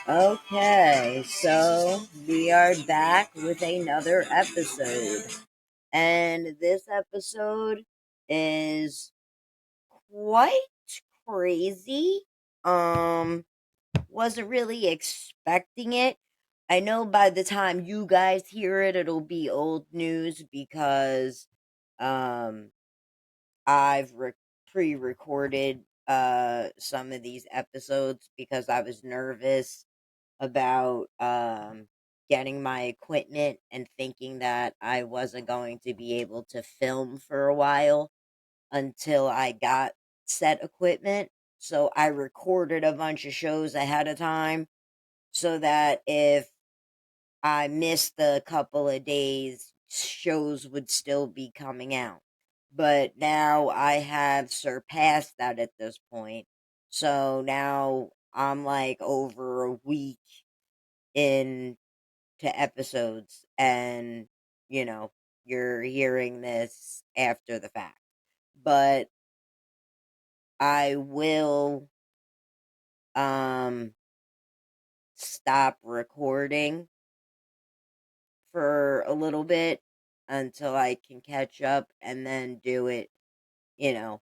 Okay, so we are back with another episode. And this episode is quite crazy. Um wasn't really expecting it. I know by the time you guys hear it it'll be old news because um I've pre-recorded some of these episodes because I was nervous about getting my equipment and thinking that I wasn't going to be able to film for a while until I got set equipment. So I recorded a bunch of shows ahead of time so that if I missed a couple of days, shows would still be coming out. But now I have surpassed that at this point. So now I'm like over a week into episodes, and you know, you're hearing this after the fact. But I will um stop recording for a little bit until I can catch up and then do it, you know,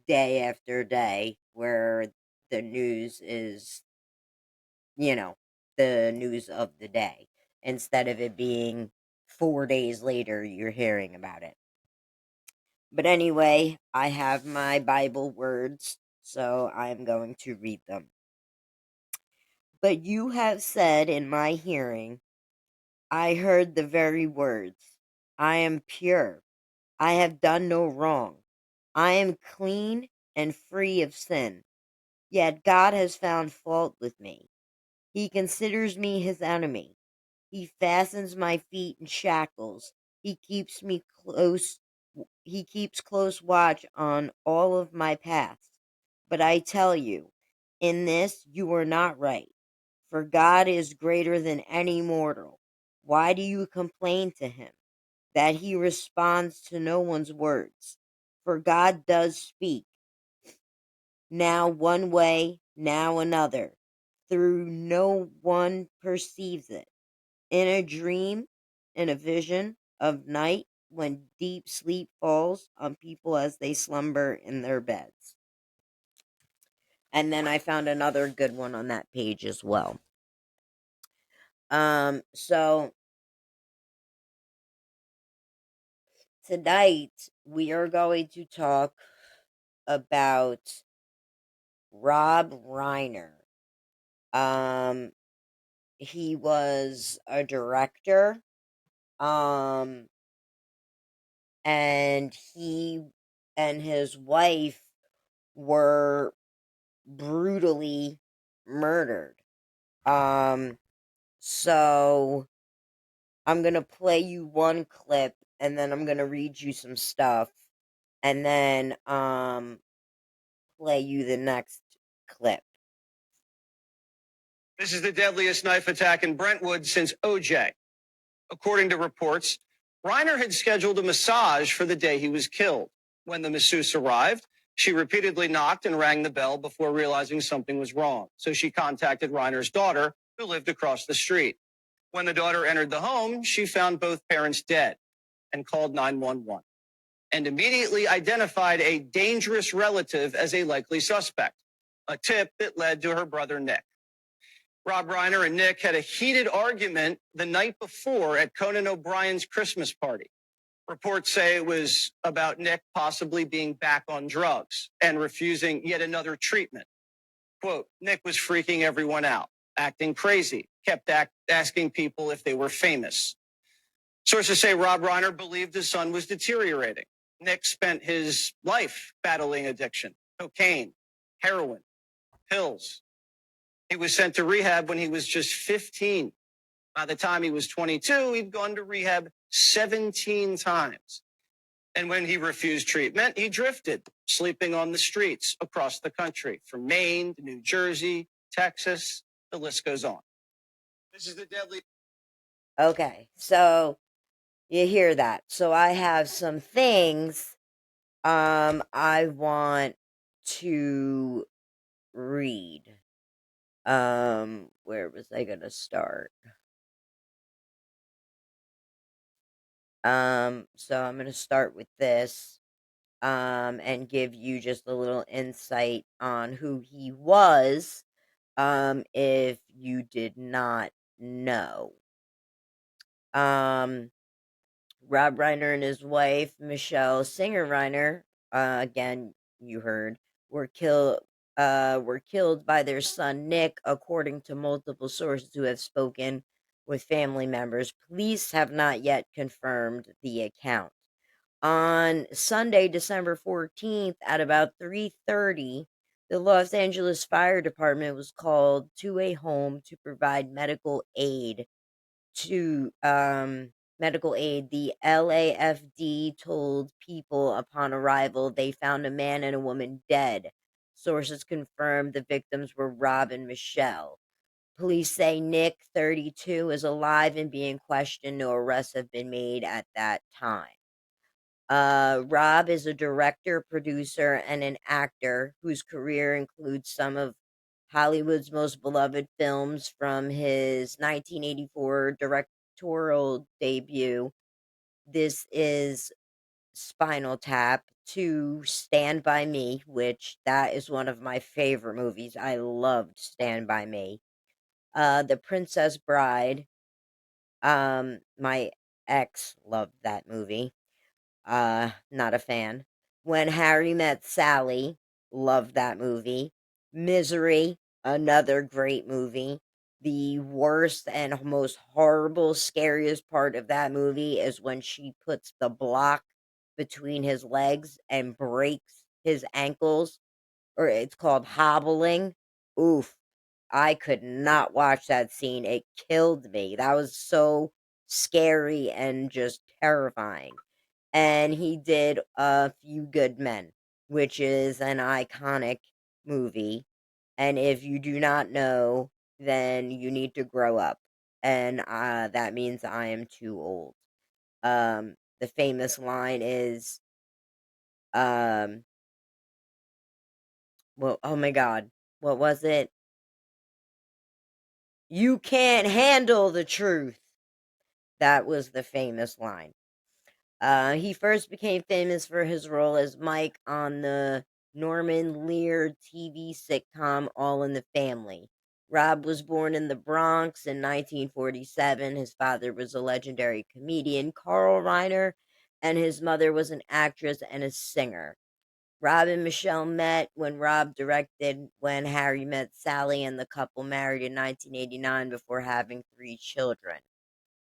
day after day where the news is, you know, the news of the day instead of it being 4 days later you're hearing about it. But anyway, I have my Bible words, so I'm going to read them. But you have said in my hearing, I heard the very words, I am pure. I have done no wrong. I am clean and free of sin. Yet God has found fault with me. He considers me his enemy. He fastens my feet in shackles. He keeps me close. He keeps close watch on all of my paths. But I tell you, in this you are not right. For God is greater than any mortal. Why do you complain to him? That he responds to no one's words. For God does speak, now one way, now another, through no one perceives it. In a dream, in a vision of night, when deep sleep falls on people as they slumber in their beds. And then I found another good one on that page as well. So tonight we are going to talk about Rob Reiner. Um, he was a director. Um, and he and his wife were brutally murdered. Um, so I'm gonna play you one clip, and then I'm gonna read you some stuff, and then play you the next clip. This is the deadliest knife attack in Brentwood since OJ. According to reports, Reiner had scheduled a massage for the day he was killed. When the masseuse arrived, she repeatedly knocked and rang the bell before realizing something was wrong. So she contacted Reiner's daughter, who lived across the street. When the daughter entered the home, she found both parents dead and called 911 and immediately identified a dangerous relative as a likely suspect, a tip that led to her brother Nick. Rob Reiner and Nick had a heated argument the night before at Conan O'Brien's Christmas party. Reports say it was about Nick possibly being back on drugs and refusing yet another treatment. Quote, Nick was freaking everyone out, acting crazy, kept asking people if they were famous. Sources say Rob Reiner believed his son was deteriorating. Nick spent his life battling addiction, cocaine, heroin, pills. He was sent to rehab when he was just 15. By the time he was 22, he'd gone to rehab 17 times. And when he refused treatment, he drifted, sleeping on the streets across the country, from Maine to New Jersey, Texas, the list goes on. This is the deadly. Okay, so you hear that. So I have some things I want to read. Where was I gonna start? So I'm gonna start with this, and give you just a little insight on who he was, if you did not know. Um, Rob Reiner and his wife, Michelle Singer Reiner, again, you heard, were killed were killed by their son Nick, according to multiple sources who have spoken with family members. Police have not yet confirmed the account. On Sunday, December 14th at about 3:30, the Los Angeles Fire Department was called to a home to provide to medical aid. The LAFD told people upon arrival they found a man and a woman dead. Sources confirmed the victims were Rob and Michelle. Police say Nick, 32, is alive and being questioned. No arrests have been made at that time. Rob is a director, producer, and an actor whose career includes some of Hollywood's most beloved films, from his 1984 directorial debut, This Is Spinal Tap, to Stand By Me, which that is one of my favorite movies. I loved Stand By Me. The Princess Bride. My ex loved that movie. Not a fan. When Harry Met Sally, loved that movie. Misery, another great movie. The worst and most horrible, scariest part of that movie is when she puts the block between his legs and breaks his ankles, or it's called hobbling. Oof. I could not watch that scene. It killed me. That was so scary and just terrifying. And he did A Few Good Men, which is an iconic movie. And if you do not know, then you need to grow up. And that means I am too old. The famous line is, um, well, oh my God, what was it? You can't handle the truth. That was the famous line. He first became famous for his role as Mike on the Norman Lear TV sitcom All in the Family. Rob was born in the Bronx in 1947. His father was a legendary comedian, Carl Reiner, and his mother was an actress and a singer. Rob and Michelle met when Rob directed When Harry Met Sally, and the couple married in 1989 before having three children.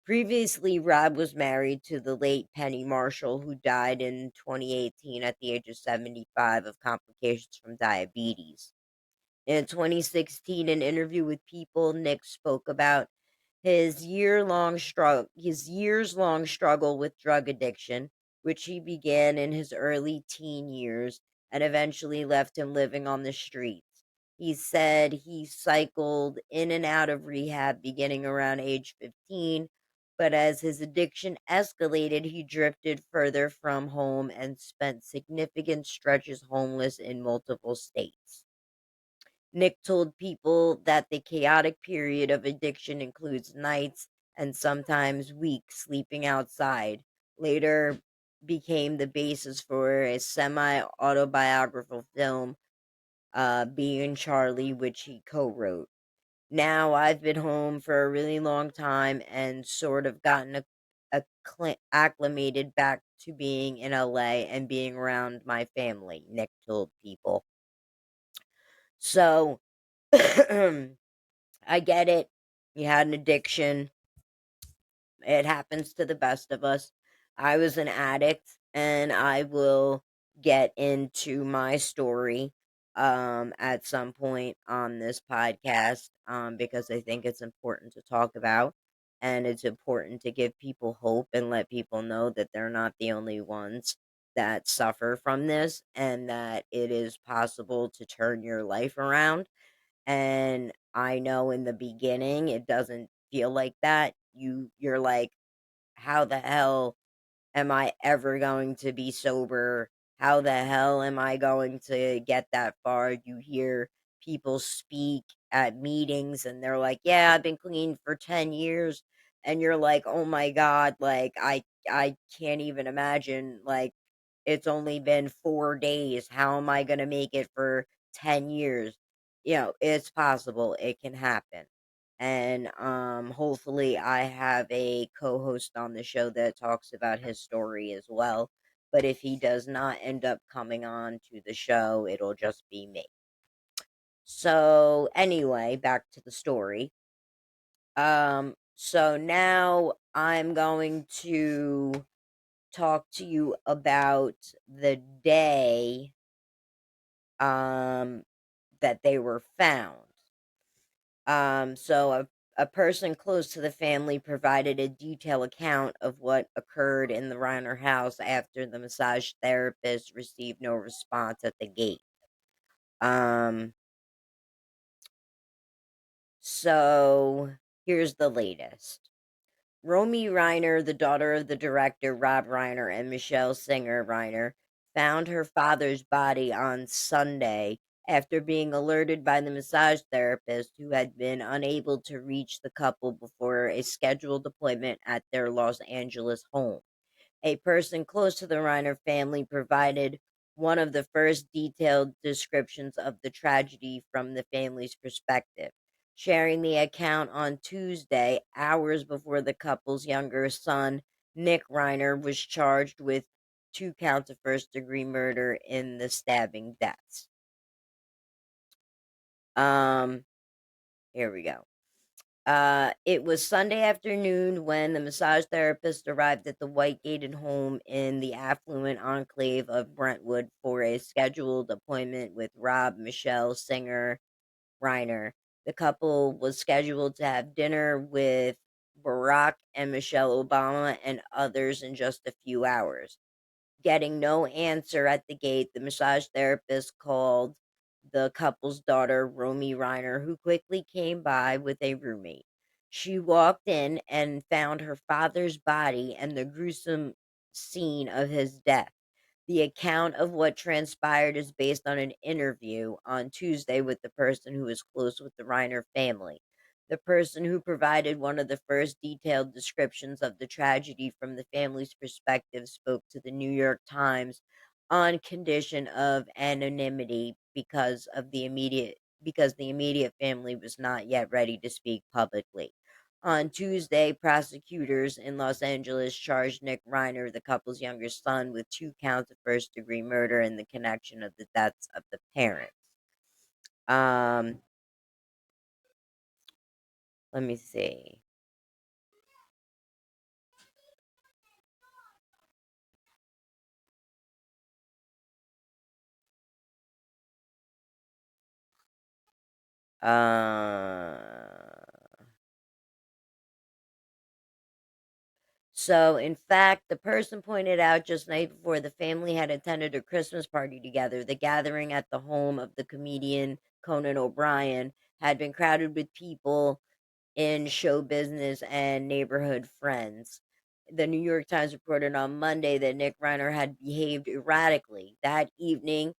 Previously, Rob was married to the late Penny Marshall, who died in 2018 at the age of 75 of complications from diabetes. In 2016, an interview with People, Nick spoke about his years long struggle with drug addiction, which he began in his early teen years and eventually left him living on the streets. He said he cycled in and out of rehab beginning around age 15, but as his addiction escalated, he drifted further from home and spent significant stretches homeless in multiple states. Nick told People that the chaotic period of addiction includes nights and sometimes weeks sleeping outside. Later became the basis for a semi autobiographical film, Being Charlie, which he co wrote. Now I've been home for a really long time and sort of gotten acclimated back to being in LA and being around my family, Nick told People. So I get it. You had an addiction. It happens to the best of us. I was an addict, and I will get into my story at some point on this podcast, because I think it's important to talk about, and it's important to give people hope and let people know that they're not the only ones that suffer from this, and that it is possible to turn your life around. And I know in the beginning it doesn't feel like that. You're like, how the hell am I ever going to be sober? How the hell am I going to get that far? You hear people speak at meetings and they're like, "Yeah, I've been clean for 10 years." And you're like, "Oh my god, like I can't even imagine, like it's only been 4 days. How am I going to make it for 10 years?" It's possible. It can happen. And hopefully I have a co-host on the show that talks about his story as well. But if he does not end up coming on to the show, it'll just be me. So anyway, back to the story. So now I'm going to talk to you about the day um that they were found. So a person close to the family provided a detailed account of what occurred in the Reiner house after the massage therapist received no response at the gate. Um, so here's the latest. Romy Reiner, the daughter of the director Rob Reiner and Michelle Singer Reiner, found her father's body on Sunday after being alerted by the massage therapist who had been unable to reach the couple before a scheduled appointment at their Los Angeles home. A person close to the Reiner family provided one of the first detailed descriptions of the tragedy from the family's perspective, sharing the account on Tuesday, hours before the couple's younger son, Nick Reiner, was charged with 2 counts of first-degree murder in the stabbing deaths. Um, Here we go. It was Sunday afternoon when the massage therapist arrived at the white gated home in the affluent enclave of Brentwood for a scheduled appointment with Rob Michelle Singer Reiner. The couple was scheduled to have dinner with Barack and Michelle Obama and others in just a few hours. Getting no answer at the gate, the massage therapist called the couple's daughter, Romy Reiner, who quickly came by with a roommate. She walked in and found her father's body and the gruesome scene of his death. The account of what transpired is based on an interview on Tuesday with the person who is close with the Reiner family. The person who provided one of the first detailed descriptions of the tragedy from the family's perspective spoke to the New York Times on condition of anonymity because the immediate family was not yet ready to speak publicly. On Tuesday, prosecutors in Los Angeles charged Nick Reiner, the couple's younger son, with 2 counts of first-degree murder in the connection of the deaths of the parents. Um, Let me see. Uh, so, in fact, the person pointed out just night before the family had attended a Christmas party together. The gathering at the home of the comedian Conan O'Brien had been crowded with people in show business and neighborhood friends. The New York Times reported on Monday that Nick Reiner had behaved erratically that evening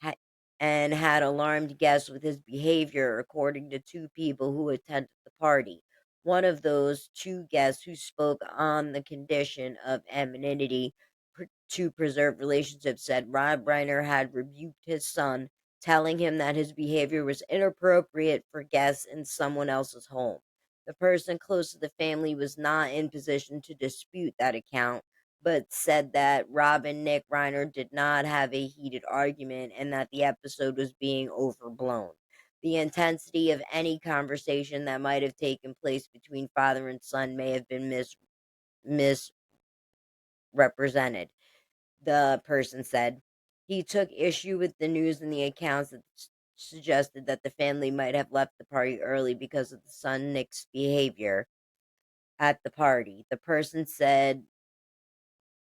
ha- and had alarmed guests with his behavior, according to 2 people who attended the party. One of those 2 guests who spoke on the condition of anonymity to preserve relationships said Rob Reiner had rebuked his son, telling him that his behavior was inappropriate for guests in someone else's home. The person close to the family was not in position to dispute that account, but said that Rob and Nick Reiner did not have a heated argument and that the episode was being overblown. The intensity of any conversation that might have taken place between father and son may have been misrepresented, the person said. He took issue with the news and the accounts that suggested that the family might have left the party early because of the son Nick's behavior at the party. The person said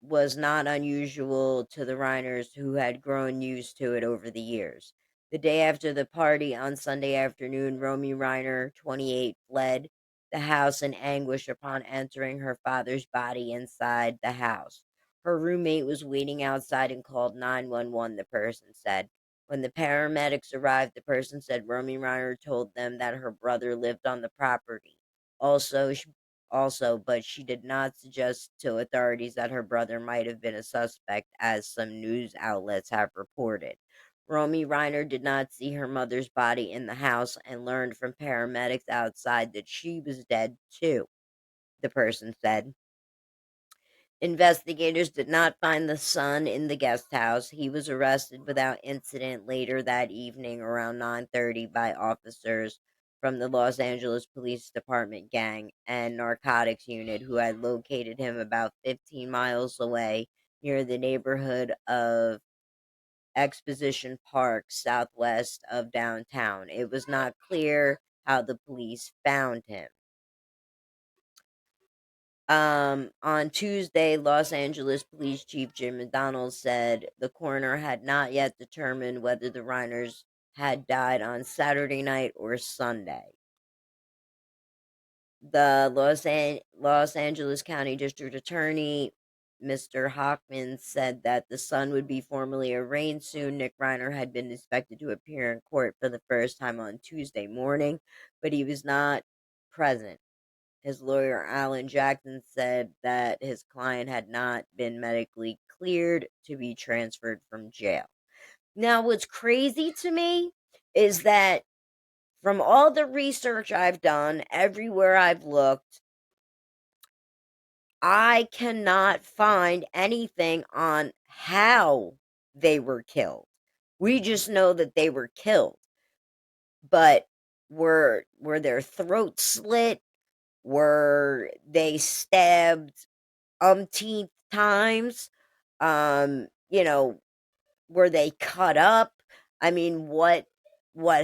was not unusual to the Reiners, who had grown used to it over the years. The day after the party on Sunday afternoon, Romy Reiner, 28, fled the house in anguish upon entering her father's body inside the house. Her roommate was waiting outside and called 911, the person said. When the paramedics arrived, the person said Romy Reiner told them that her brother lived on the property. Also, but she did not suggest to authorities that her brother might have been a suspect, as some news outlets have reported. Romy Reiner did not see her mother's body in the house and learned from paramedics outside that she was dead too, the person said. Investigators did not find the son in the guest house. He was arrested without incident later that evening around 9:30 by officers from the Los Angeles Police Department gang and narcotics unit who had located him about 15 miles away near the neighborhood of Exposition Park, southwest of downtown. It was not clear how the police found him. On Tuesday, Los Angeles Police Chief Jim McDonald said the coroner had not yet determined whether the Reiners had died on Saturday night or Sunday. The Los Angeles County District Attorney, Mr. Hochman, said that the son would be formally arraigned soon. Nick Reiner had been expected to appear in court for the first time on Tuesday morning, but he was not present. His lawyer, Alan Jackson, said that his client had not been medically cleared to be transferred from jail. Now, what's crazy to me is that from all the research I've done, everywhere I've looked, I cannot find anything on how they were killed. We just know that they were killed. But were their throats slit? Were they stabbed umpteenth times? You know, were they cut up? I mean, what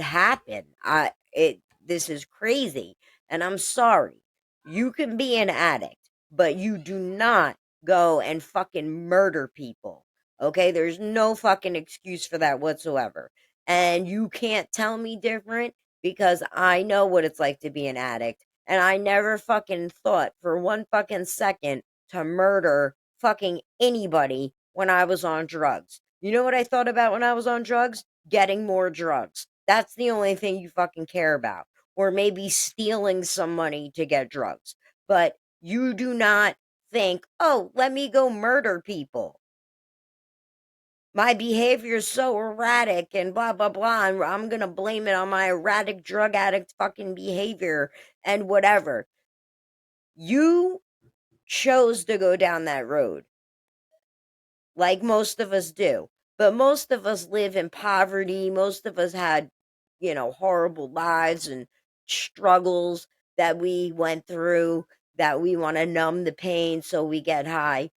happened? This is crazy. And I'm sorry. You can be an addict, but you do not go and fucking murder people. Okay? There's no fucking excuse for that whatsoever. And you can't tell me different because I know what it's like to be an addict. And I never fucking thought for one fucking second to murder fucking anybody when I was on drugs. You know what I thought about when I was on drugs? Getting more drugs. That's the only thing you fucking care about. Or maybe stealing some money to get drugs. But you do not think, oh, let me go murder people. My behavior is so erratic and blah, blah, blah. And I'm going to blame it on my erratic drug addict fucking behavior and whatever. You chose to go down that road, like most of us do. But most of us live in poverty. Most of us had, horrible lives and struggles that we went through that we want to numb the pain so we get high.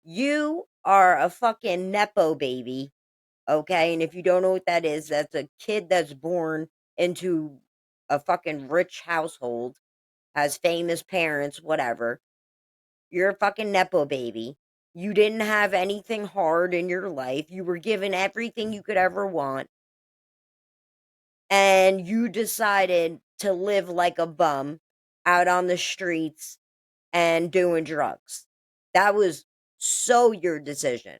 You are a fucking Nepo baby, okay? And if you don't know what that is, that's a kid that's born into a fucking rich household, has famous parents, whatever. You're a fucking Nepo baby. You didn't have anything hard in your life. You were given everything you could ever want. And you decided to live like a bum out on the streets and doing drugs. That was so your decision.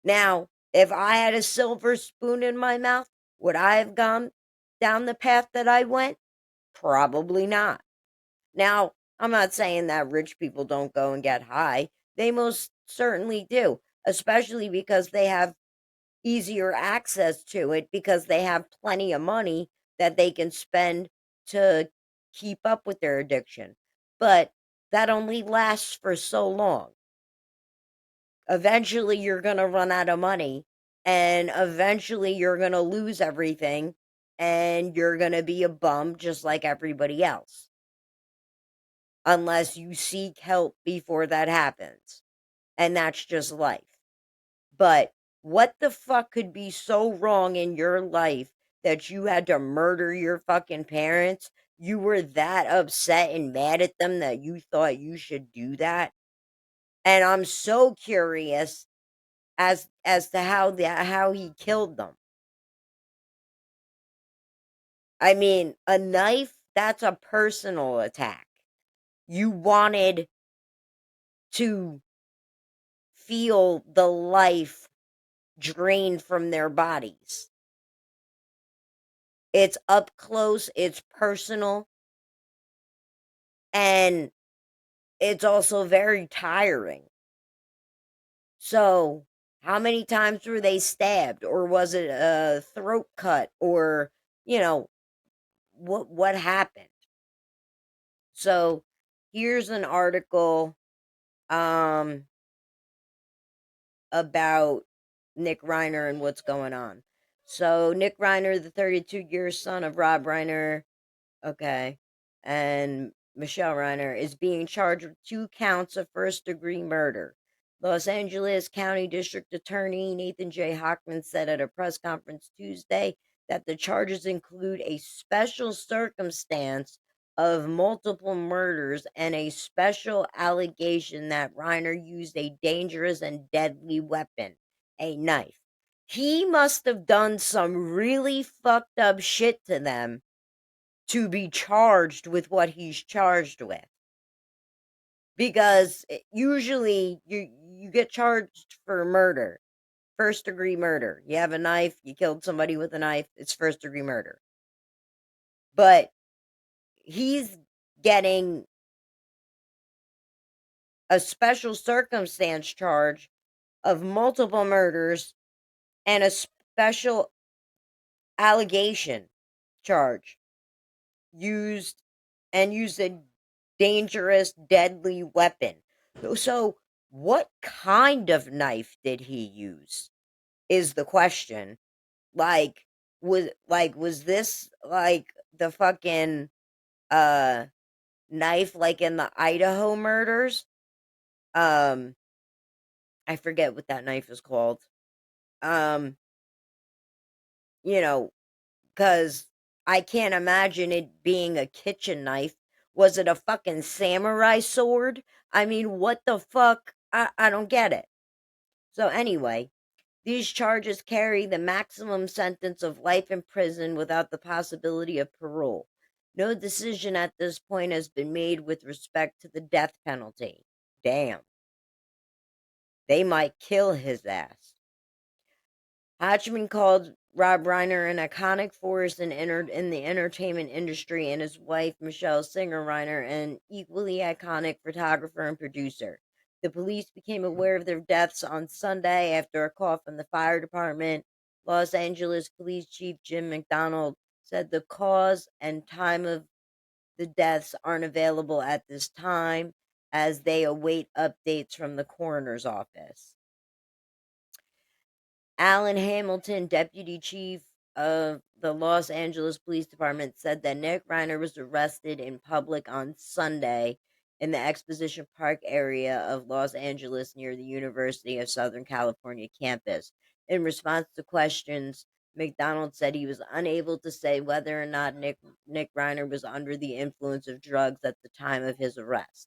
Now, if I had a silver spoon in my mouth, would I have gone down the path that I went? Probably not. Now, I'm not saying that rich people don't go and get high. They most certainly do, especially because they have easier access to it because they have plenty of money that they can spend to keep up with their addiction. But that only lasts for so long. Eventually, you're going to run out of money, and eventually, you're going to lose everything, and you're going to be a bum just like everybody else. Unless you seek help before that happens. And that's just life. But what the fuck could be so wrong in your life that you had to murder your fucking parents? You were that upset and mad at them that you thought you should do that? And I'm so curious as to how he killed them. I mean, a knife, that's a personal attack. You wanted to feel the life drained from their bodies. It's up close, it's personal, and it's also very tiring. So, how many times were they stabbed, or was it a throat cut, or you know what happened? So, here's an article um about Nick Reiner and what's going on. So, Nick Reiner, the 32-year son of Rob Reiner, okay, and Michelle Reiner, is being charged with 2 counts of first-degree murder. Los Angeles County District Attorney Nathan J. Hochman said at a press conference Tuesday that the charges include a special circumstance of multiple murders and a special allegation that Reiner used a dangerous and deadly weapon, a knife. He must have done some really fucked up shit to them to be charged with what he's charged with. Because usually you get charged for murder, first degree murder. You have a knife, you killed somebody with a knife, it's first degree murder. But he's getting a special circumstance charge of multiple murders and a special allegation charge used a dangerous, deadly weapon. So, what kind of knife did he use? Is the question. Was this like the fucking uh knife like in the Idaho murders? Um, I forget what that knife is called. Um, you know, because I can't imagine it being a kitchen knife. Was it a fucking samurai sword? I mean, what the fuck? I don't get it. So, anyway, these charges carry the maximum sentence of life in prison without the possibility of parole. No decision at this point has been made with respect to the death penalty. Damn. They might kill his ass. Hodgman called Rob Reiner an iconic force in the entertainment industry, and his wife, Michelle Singer Reiner, an equally iconic photographer and producer. The police became aware of their deaths on Sunday after a call from the fire department. Los Angeles Police Chief Jim McDonald said the cause and time of the deaths aren't available at this time as they await updates from the coroner's office. Alan Hamilton, deputy chief of the Los Angeles Police Department, said that Nick Reiner was arrested in public on Sunday in the Exposition Park area of Los Angeles near the University of Southern California campus. In response to questions, McDonald said he was unable to say whether or not Nick Reiner was under the influence of drugs at the time of his arrest.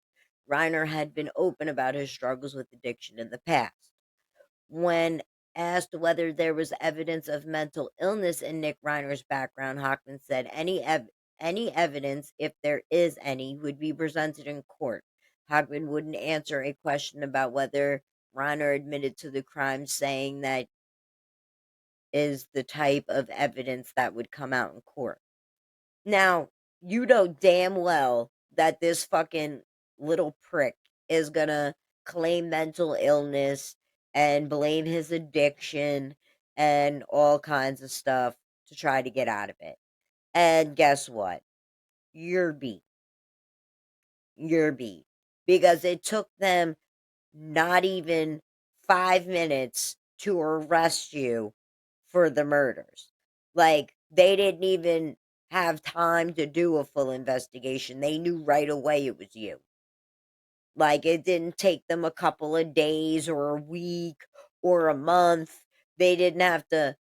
Reiner had been open about his struggles with addiction in the past. When asked whether there was evidence of mental illness in Nick Reiner's background, Hochman said any evidence, if there is any, would be presented in court. Hochman wouldn't answer a question about whether Reiner admitted to the crime, saying that is the type of evidence that would come out in court. Now, you know damn well that this fucking little prick is gonna claim mental illness and blame his addiction and all kinds of stuff to try to get out of it. And guess what? You're beat. You're beat. Because it took them not even 5 minutes to arrest you for the murders. Like, they didn't even have time to do a full investigation. They knew right away it was you. Like, it didn't take them a couple of days or a week or a month. They didn't have to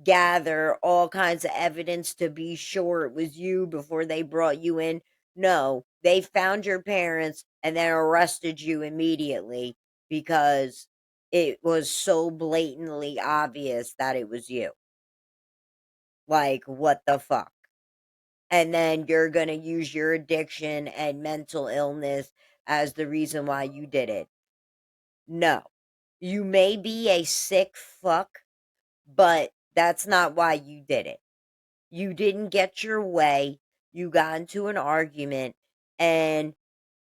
gather all kinds of evidence to be sure it was you before they brought you in. No, they found your parents and then arrested you immediately because it was so blatantly obvious that it was you. Like, what the fuck? And then you're going to use your addiction and mental illness as the reason why you did it. No. You may be a sick fuck, but that's not why you did it. You didn't get your way. You got into an argument and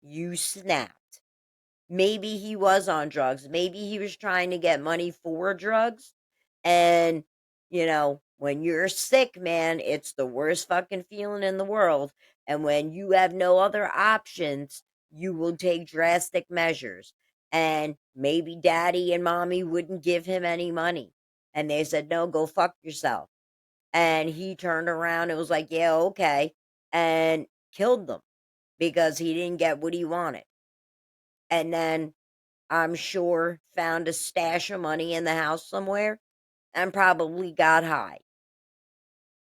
you snapped. Maybe he was on drugs. Maybe he was trying to get money for drugs. And, when you're sick, man, it's the worst fucking feeling in the world. And when you have no other options, you will take drastic measures. And maybe daddy and mommy wouldn't give him any money. And they said, no, go fuck yourself. And he turned around and was like, yeah, okay. And killed them because he didn't get what he wanted. And then I'm sure found a stash of money in the house somewhere and probably got high.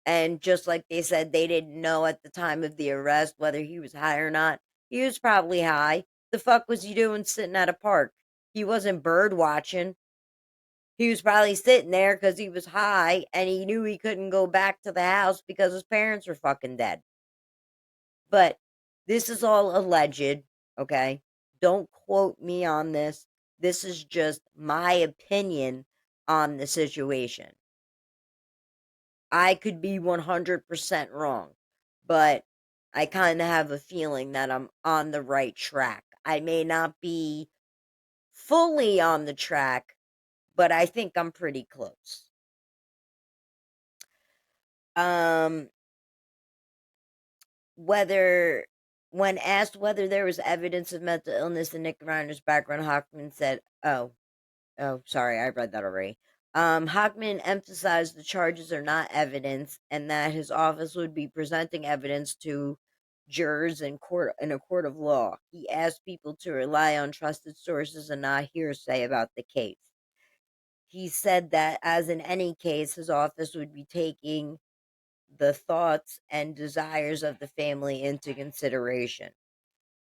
And just like they said, they didn't know at the time of the arrest whether he was high or not. He was probably high. The fuck was he doing sitting at a park? He wasn't bird watching. He was probably sitting there because he was high and he knew he couldn't go back to the house because his parents were fucking dead. But this is all alleged, okay? Don't quote me on this. This is just my opinion on the situation. I could be 100% wrong, but I kind of have a feeling that I'm on the right track. I may not be fully on the track, but I think I'm pretty close. Um, whether when asked whether there was evidence of mental illness in Nick Reiner's background, Hockman said, "Oh, sorry, I read that already." Hockman emphasized the charges are not evidence, and that his office would be presenting evidence to jurors in a court of law. He asked people to rely on trusted sources and not hearsay about the case. He said that, as in any case, his office would be taking the thoughts and desires of the family into consideration.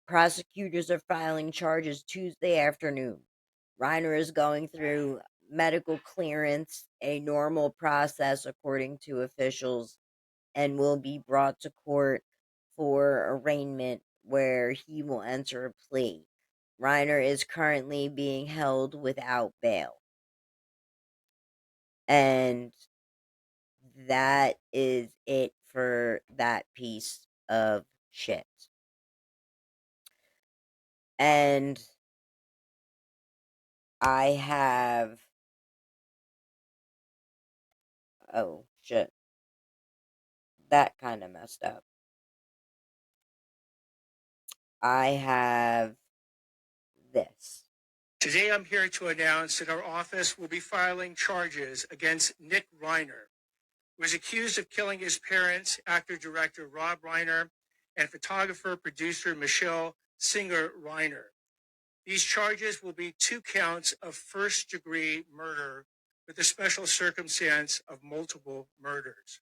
Prosecutors are filing charges Tuesday afternoon. Reiner is going through medical clearance, a normal process according to officials, and will be brought to court for arraignment where he will enter a plea. Reiner is currently being held without bail. And that is it for that piece of shit. And I have. Oh, shit. That kind of messed up. I have this. Today I'm here to announce that our office will be filing charges against Nick Reiner, who is accused of killing his parents, actor-director Rob Reiner, and photographer-producer Michelle Singer Reiner. These charges will be 2 counts of first-degree murder with the special circumstance of multiple murders.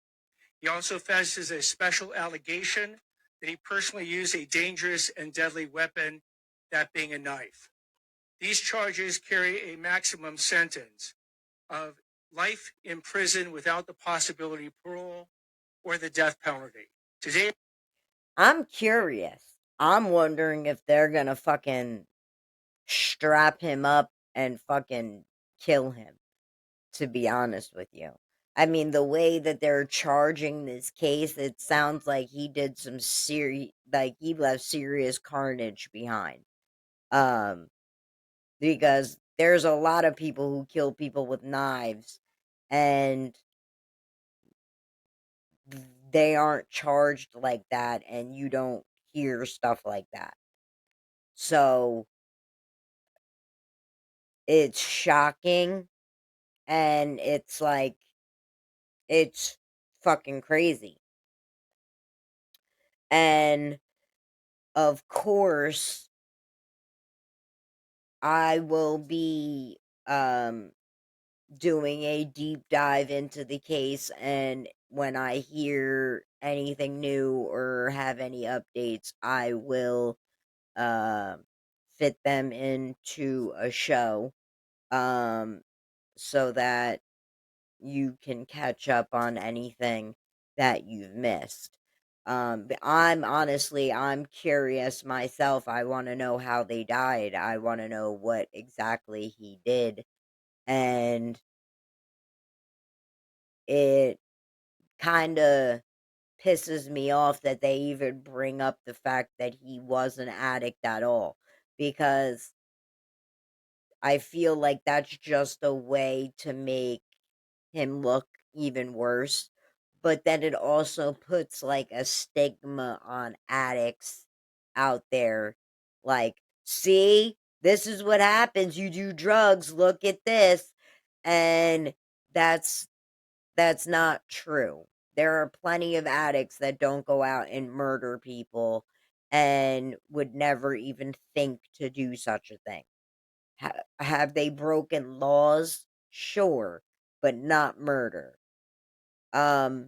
He also faces a special allegation that he personally used a dangerous and deadly weapon, that being a knife. These charges carry a maximum sentence of life in prison without the possibility of parole or the death penalty. Today, I'm curious. I'm wondering if they're gonna fucking strap him up and fucking kill him, to be honest with you. I mean, the way that they're charging this case, it sounds like he did some he left serious carnage behind. Um, because there's a lot of people who kill people with knives, and they aren't charged like that, and you don't hear stuff like that. So it's shocking, and it's fucking crazy. And of course, I will be doing a deep dive into the case, and when I hear anything new or have any updates, I will uh, fit them into a show, so that you can catch up on anything that you've missed. But I'm curious myself. I want to know how they died. I want to know what exactly he did. And it kind of pisses me off that they even bring up the fact that he was an addict at all, because I feel like that's just a way to make him look even worse. But then it also puts like a stigma on addicts out there. Like, see, this is what happens. You do drugs, look at this. And that's that's not true. There are plenty of addicts that don't go out and murder people and would never even think to do such a thing. Have they broken laws? Sure, but not murder. Um,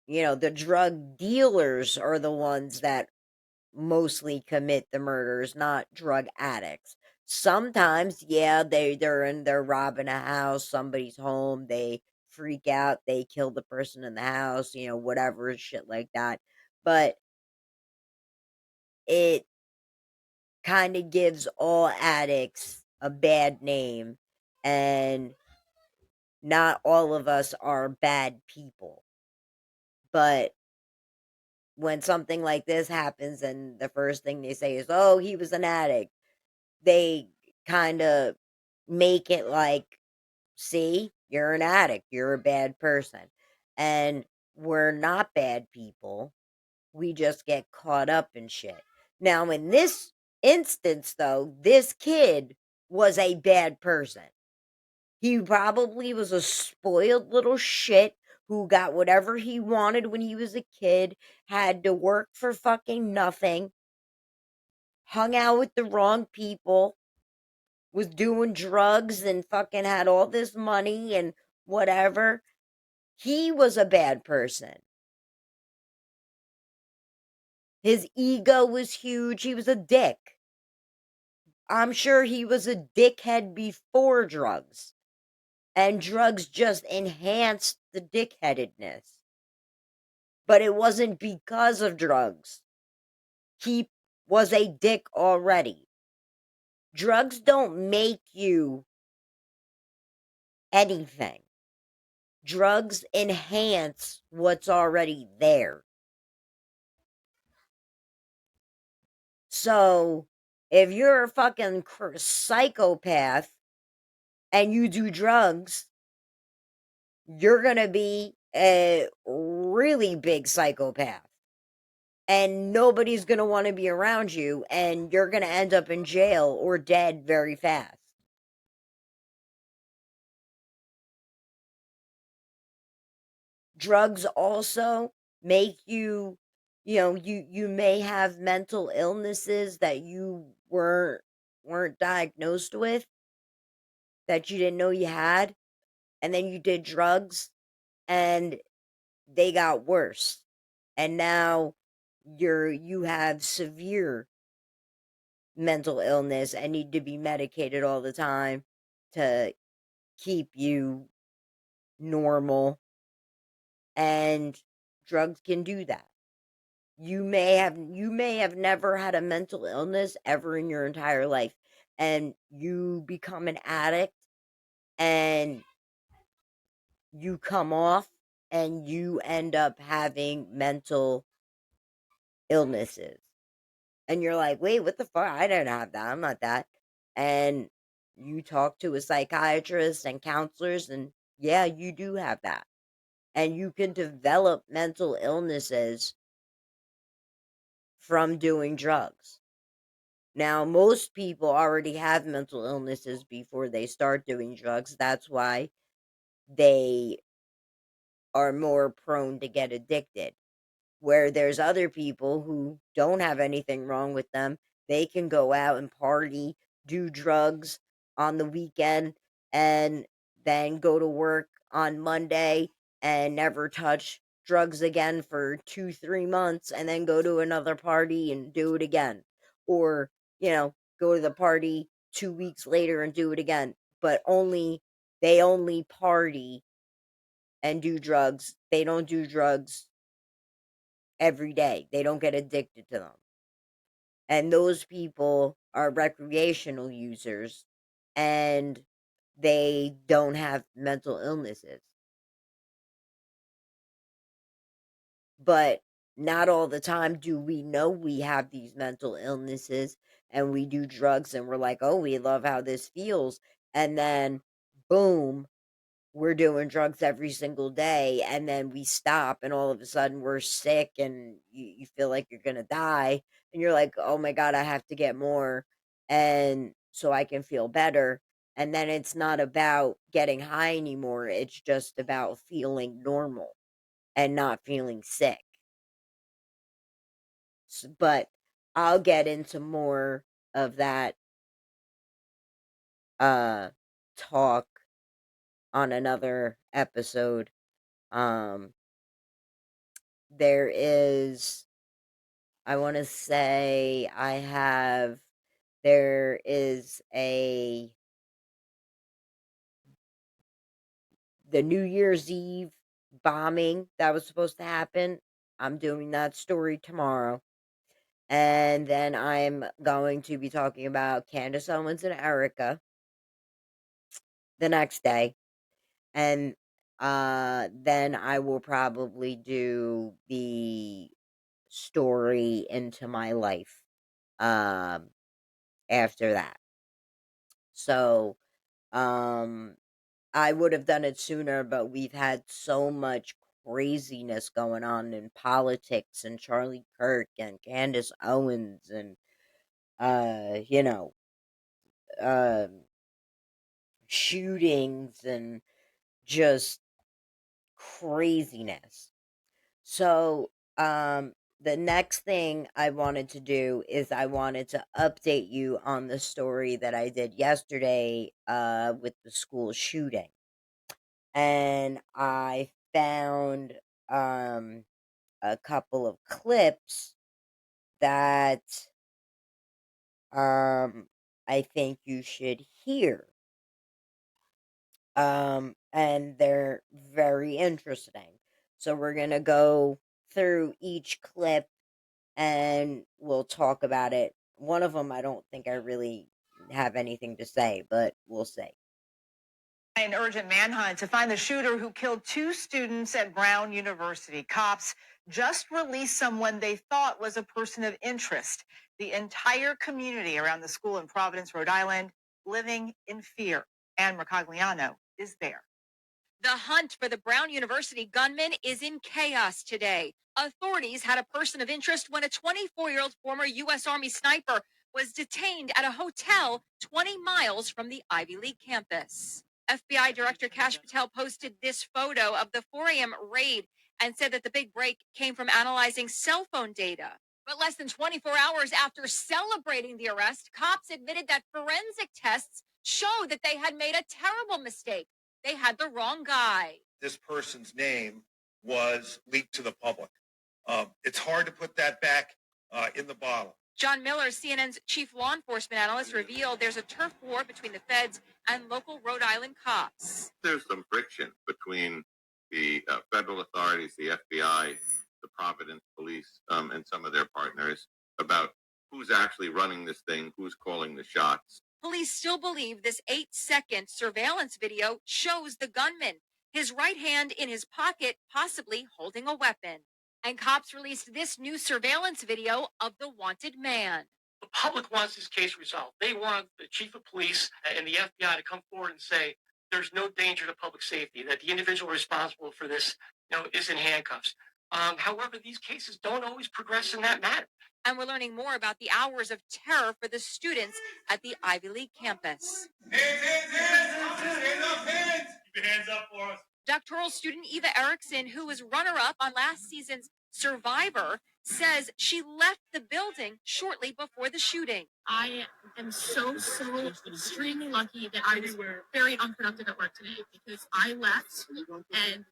the drug dealers are the ones that mostly commit the murders, not drug addicts. Sometimes, yeah, they're robbing a house, somebody's home, they freak out, they kill the person in the house, whatever shit like that. But it kind of gives all addicts a bad name, and not all of us are bad people. But when something like this happens and the first thing they say is, "Oh, he was an addict," they kind of make it like, "See, you're an addict, you're a bad person." And we're not bad people. We just get caught up in shit. Now, in this instance, though, this kid was a bad person. He probably was a spoiled little shit who got whatever he wanted when he was a kid, had to work for fucking nothing, hung out with the wrong people, was doing drugs and fucking had all this money and whatever. He was a bad person. His ego was huge. He was a dick. I'm sure he was a dickhead before drugs. And drugs just enhanced the dickheadedness. But it wasn't because of drugs. He was a dick already. Drugs don't make you anything. Drugs enhance what's already there. So, if you're a fucking psychopath and you do drugs, you're gonna be a really big psychopath. And nobody's gonna want to be around you, and you're gonna end up in jail or dead very fast. Drugs also make you, you may have mental illnesses that you weren't diagnosed with, that you didn't know you had, and then you did drugs and they got worse. And now you have severe mental illness and need to be medicated all the time to keep you normal. And drugs can do that. You may have never had a mental illness ever in your entire life, and you become an addict and you come off and you end up having mental illnesses. And you're like, "Wait, what the fuck? I don't have that. I'm not that." And you talk to a psychiatrist and counselors, and yeah, you do have that. And you can develop mental illnesses from doing drugs. Now, most people already have mental illnesses before they start doing drugs. That's why they are more prone to get addicted. Where there's other people who don't have anything wrong with them, they can go out and party, do drugs on the weekend, and then go to work on Monday and never touch drugs again for 2, 3 months, and then go to another party and do it again. Or, go to the party 2 weeks later and do it again. But they only party and do drugs. They don't do drugs every day. They don't get addicted to them. And those people are recreational users and they don't have mental illnesses. But not all the time do we know we have these mental illnesses, and we do drugs and we're like, oh, we love how this feels. And then, boom, we're doing drugs every single day. And then we stop, and all of a sudden we're sick and you feel like you're going to die. And you're like, oh my God, I have to get more. And so I can feel better. And then it's not about getting high anymore. It's just about feeling normal and not feeling sick. But I'll get into more of that uh talk on another episode. Um there is, I want to say, there is the New Year's Eve bombing that was supposed to happen. I'm doing that story tomorrow. And then I'm going to be talking about Candace Owens and Erica the next day. And then I will probably do the story Into My Life um after that. So um I would have done it sooner, but we've had so much craziness going on in politics, and Charlie Kirk and Candace Owens and you know, um shootings and just craziness. So, the next thing I wanted to do is I wanted to update you on the story that I did yesterday with the school shooting. And I found a couple of clips that I think you should hear. And they're very interesting. So we're going to go through each clip and we'll talk about it. One of them, I don't think I really have anything to say, but we'll see. An urgent manhunt to find the shooter who killed two students at Brown University. Cops just released someone they thought was a person of interest. The entire community around the school in Providence, Rhode Island, living in fear. Anne Mercogliano is there. The hunt for the Brown University gunman is in chaos today. Authorities had a person of interest when a 24-year-old former U.S. Army sniper was detained at a hotel 20 miles from the Ivy League campus. FBI Director Kash Patel posted this photo of the 4 a.m. raid and said that the big break came from analyzing cell phone data. But less than 24 hours after celebrating the arrest, cops admitted that forensic tests show that they had made a terrible mistake. They had the wrong guy. This person's name was leaked to the public. It's hard to put that back in the bottle. John Miller, CNN's chief law enforcement analyst, revealed there's a turf war between the feds and local Rhode Island cops. There's some friction between the federal authorities, the FBI, the Providence Police, and some of their partners about who's actually running this thing, who's calling the shots. Police still believe this 8-second surveillance video shows the gunman, his right hand in his pocket, possibly holding a weapon. And cops released this new surveillance video of the wanted man. The public wants this case resolved. They want the chief of police and the FBI to come forward and say there's no danger to public safety, that the individual responsible for this, is in handcuffs. However, these cases don't always progress in that manner. And we're learning more about the hours of terror for the students at the Ivy League campus. Hands! Keep your hands up for us. Doctoral student Eva Erickson, who was runner-up on last season's Survivor, says she left the building shortly before the shooting. I am so extremely lucky that I was very unproductive at work today because I left and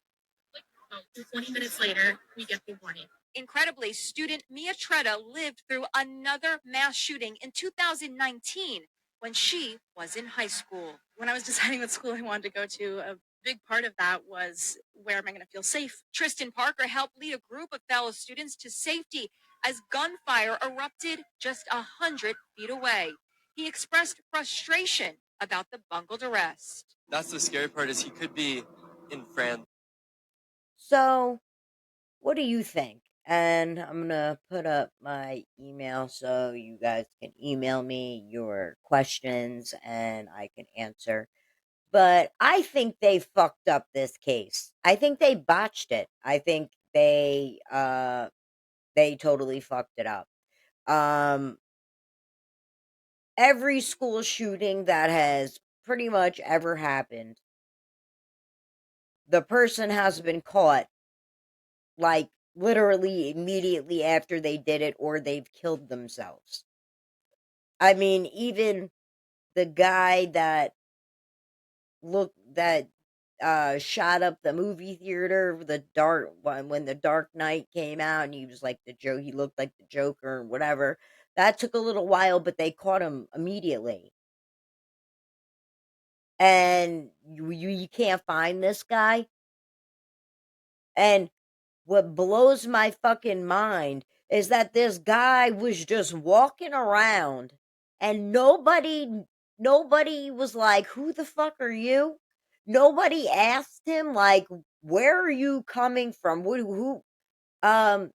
20 minutes later, we get the warning. Incredibly, student Mia Tretta lived through another mass shooting in 2019 when she was in high school. When I was deciding what school I wanted to go to, a big part of that was, where am I going to feel safe? Tristan Parker helped lead a group of fellow students to safety as gunfire erupted just 100 feet away. He expressed frustration about the bungled arrest. That's the scary part, is he could be in France. So, what do you think? And I'm gonna put up my email so you guys can email me your questions and I can answer. But I think they fucked up this case. I think they botched it. I think they totally fucked it up. Every school shooting that has pretty much ever happened, the person has been caught, like, literally immediately after they did it, or they've killed themselves. I mean, even the guy that shot up the movie theater, when the Dark Knight came out, and he was like he looked like the Joker or whatever. That took a little while, but they caught him immediately. And you can't find this guy. And what blows my fucking mind is that this guy was just walking around and nobody was like, "Who the fuck are you?" Nobody asked him, like, "Where are you coming from? Who?" I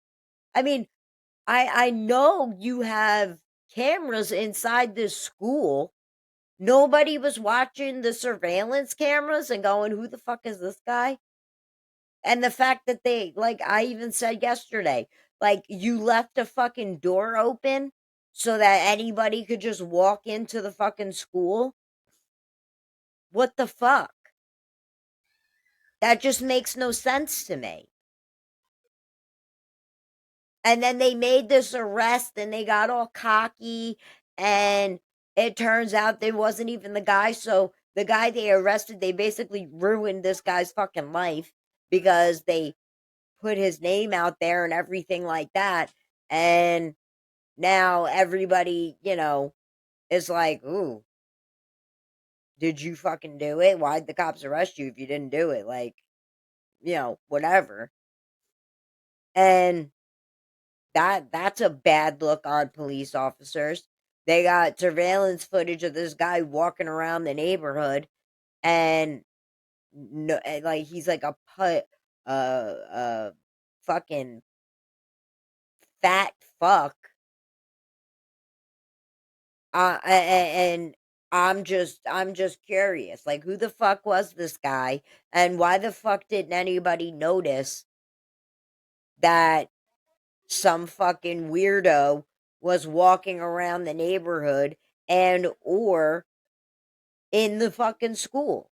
mean, I know you have cameras inside this school. Nobody was watching the surveillance cameras and going, "Who the fuck is this guy?" And the fact that like I even said yesterday, like, you left a fucking door open so that anybody could just walk into the fucking school. What the fuck? That just makes no sense to me. And then they made this arrest and they got all cocky, and it turns out they wasn't even the guy. So the guy they arrested, they basically ruined this guy's fucking life because they put his name out there and everything like that. And now everybody, is like, "Ooh, did you fucking do it? Why'd the cops arrest you if you didn't do it?" Like, whatever. And that's a bad look on police officers. They got surveillance footage of this guy walking around the neighborhood, and no, like, he's like a fucking fat fuck. And I'm just curious, like, who the fuck was this guy, and why the fuck didn't anybody notice that some fucking weirdo was walking around the neighborhood and or in the fucking school?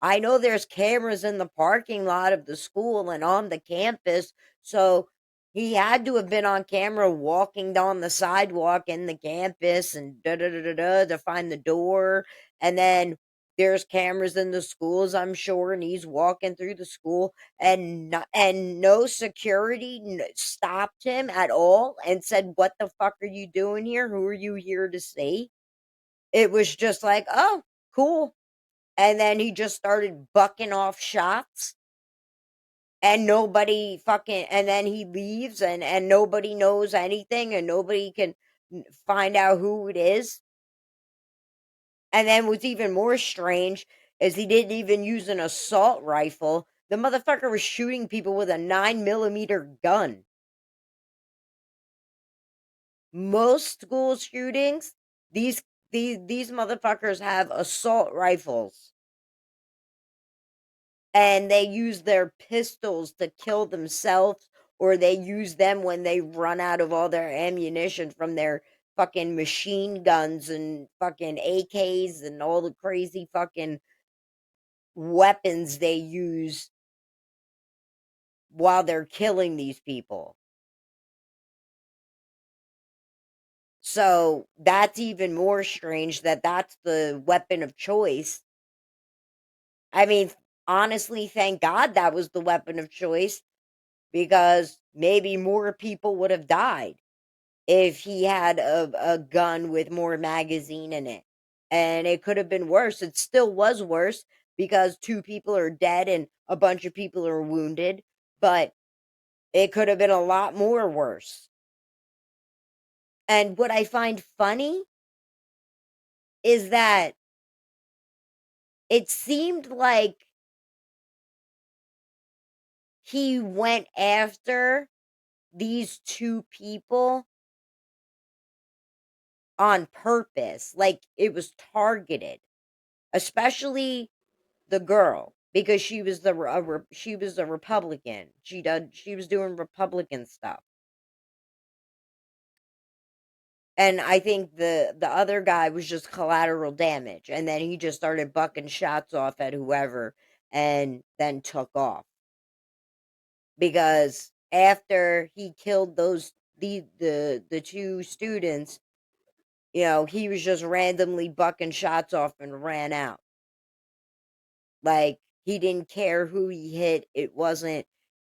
I know there's cameras in the parking lot of the school and on the campus, so he had to have been on camera walking down the sidewalk in the campus and da da da da da to find the door. And then there's cameras in the schools, I'm sure, and he's walking through the school, and no security stopped him at all and said, "What the fuck are you doing here? Who are you here to see?" It was just like, "Oh, cool." And then he just started bucking off shots, and then he leaves, and nobody knows anything, and nobody can find out who it is. And then what's even more strange is he didn't even use an assault rifle. The motherfucker was shooting people with a 9mm gun. Most school shootings, these motherfuckers have assault rifles. And they use their pistols to kill themselves, or they use them when they run out of all their ammunition from their fucking machine guns and fucking AKs and all the crazy fucking weapons they use while they're killing these people. So that's even more strange that that's the weapon of choice. I mean, honestly, thank God that was the weapon of choice, because maybe more people would have died if he had a gun with more magazine in it. And it could have been worse. It still was worse, because 2 people are dead and a bunch of people are wounded, but it could have been a lot more worse. And what I find funny is that it seemed like he went after these 2 people on purpose, like it was targeted, especially the girl, because she was she was a Republican. She was doing Republican stuff. And I think the other guy was just collateral damage, and then he just started bucking shots off at whoever and then took off. Because after he killed the 2 students, he was just randomly bucking shots off and ran out. Like, he didn't care who he hit. It wasn't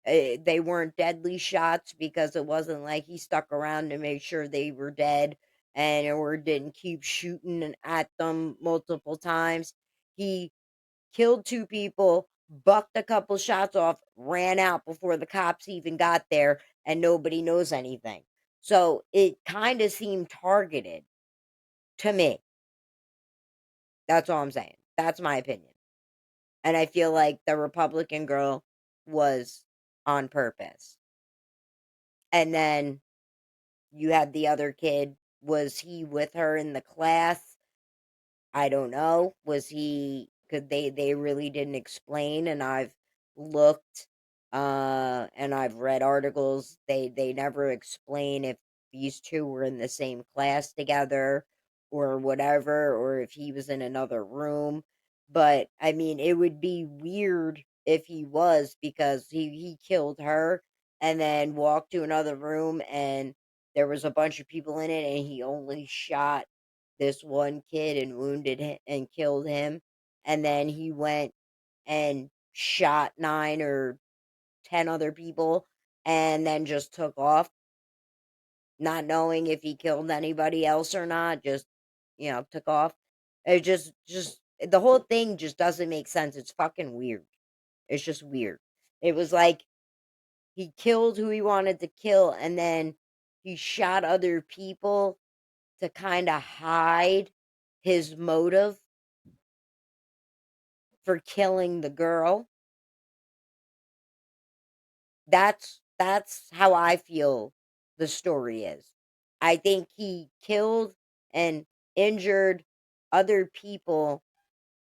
they weren't deadly shots, because it wasn't like he stuck around to make sure they were dead or didn't keep shooting at them multiple times. He killed 2 people, bucked a couple shots off, ran out before the cops even got there, and nobody knows anything. So it kind of seemed targeted to me. That's all I'm saying. That's my opinion. And I feel like the Republican girl was on purpose. And then you had the other kid. Was he with her in the class? I don't know. Was he? Because they really didn't explain, and I've looked, and I've read articles. They never explain if these 2 were in the same class together or whatever, or if he was in another room. But I mean, it would be weird if he was, because he killed her and then walked to another room, and there was a bunch of people in it, and he only shot this one kid and wounded him and killed him, and then he went and shot 9 or 10 other people and then just took off, not knowing if he killed anybody else or not. Just took off. It just the whole thing just doesn't make sense. It's fucking weird. It's just weird. It was like he killed who he wanted to kill, and then he shot other people to kind of hide his motive for killing the girl. That's how I feel the story is. I think he killed and injured other people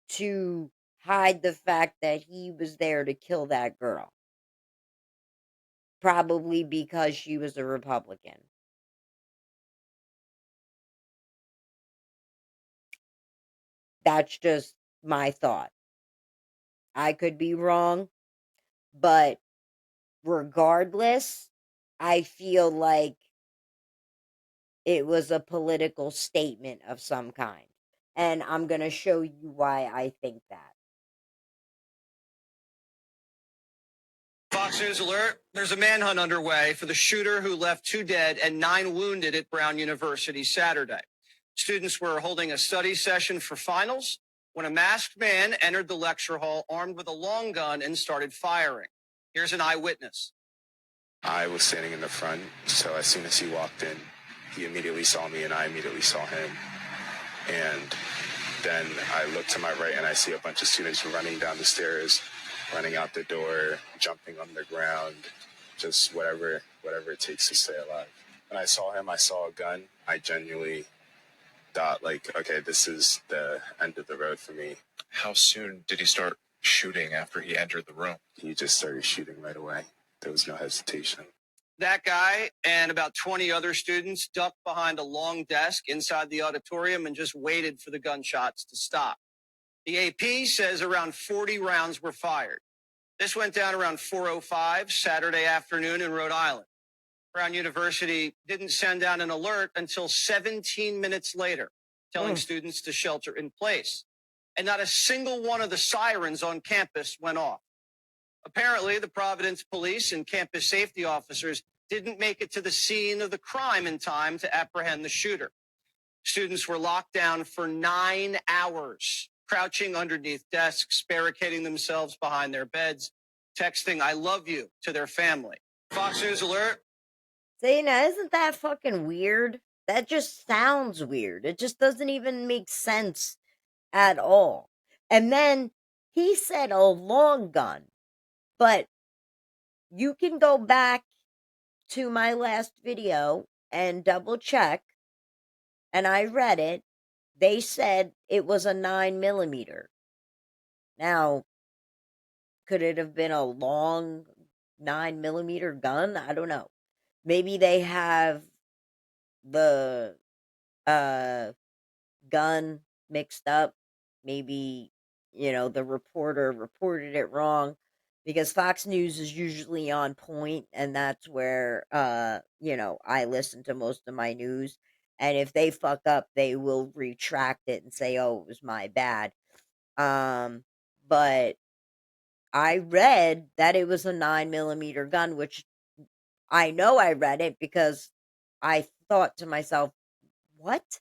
to hide the fact that he was there to kill that girl. Probably because she was a Republican. That's just my thought. I could be wrong, but regardless, I feel like it was a political statement of some kind. And I'm going to show you why I think that. Fox News alert. There's a manhunt underway for the shooter who left 2 dead and 9 wounded at Brown University Saturday. Students were holding a study session for finals when a masked man entered the lecture hall armed with a long gun and started firing. Here's an eyewitness. I was standing in the front, so as soon as he walked in, he immediately saw me and I immediately saw him. And then I look to my right and I see a bunch of students running down the stairs, running out the door, jumping on the ground, just whatever it takes to stay alive. When I saw him, I saw a gun. I genuinely thought, like, okay, this is the end of the road for me. How soon did he start shooting after he entered the room? He just started shooting right away. There was no hesitation. That guy and about 20 other students ducked behind a long desk inside the auditorium and just waited for the gunshots to stop. The AP says around 40 rounds were fired. This went down around 4:05 Saturday afternoon in Rhode Island. Brown University didn't send out an alert until 17 minutes later, telling students to shelter in place. And not a single one of the sirens on campus went off. Apparently, the Providence police and campus safety officers didn't make it to the scene of the crime in time to apprehend the shooter. Students were locked down for 9 hours crouching underneath desks, barricading themselves behind their beds, texting "I love you" to their family. Fox News alert. See, now, isn't that fucking weird? That just sounds weird. It just doesn't even make sense at all. And then he said a long gun, but you can go back to my last video and double check, and I read it. They said it was a 9mm. Now, could it have been a long 9mm gun? I don't know. Maybe they have the gun mixed up. Maybe, the reporter reported it wrong, because Fox News is usually on point, and that's where, I listen to most of my news. And if they fuck up, they will retract it and say, oh, it was my bad. But I read that it was a 9mm gun, which I know I read it because I thought to myself, what?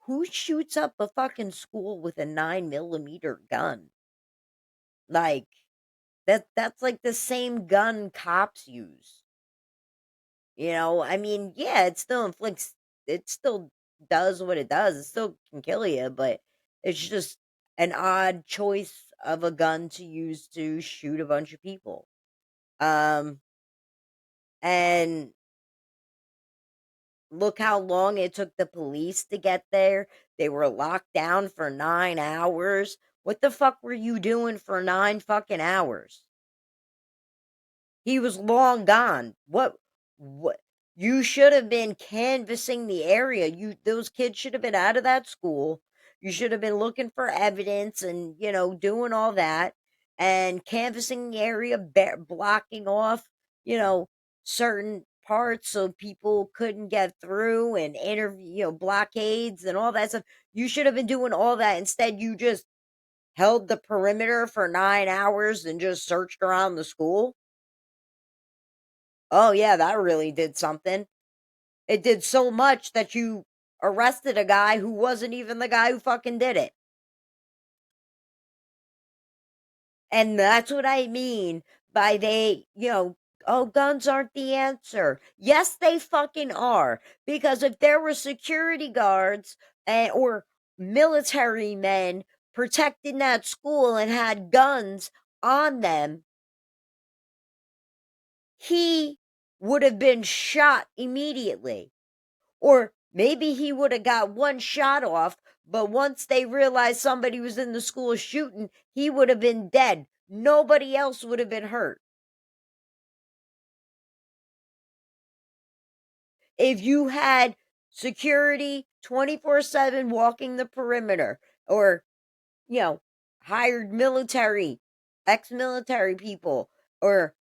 Who shoots up a fucking school with a 9mm gun? Like, that's like the same gun cops use. I mean, yeah, it still does what it does. It still can kill you, but it's just an odd choice of a gun to use to shoot a bunch of people. And look how long it took the police to get there. They were locked down for 9 hours. What the fuck were you doing for 9 fucking hours? He was long gone. What you should have been canvassing the area. Those kids should have been out of that school. You should have been looking for evidence and, doing all that and canvassing the area, blocking off, certain parts so people couldn't get through, and interview, blockades and all that stuff. You should have been doing all that. Instead, you just held the perimeter for 9 hours and just searched around the school. Oh, yeah, that really did something. It did so much that you arrested a guy who wasn't even the guy who fucking did it. And that's what I mean by oh, guns aren't the answer. Yes, they fucking are. Because if there were security guards or military men protecting that school and had guns on them, he would have been shot immediately. Or maybe he would have got one shot off, but once they realized somebody was in the school shooting, he would have been dead. Nobody else would have been hurt. If you had security 24/7 walking the perimeter, or, hired military, ex-military people, or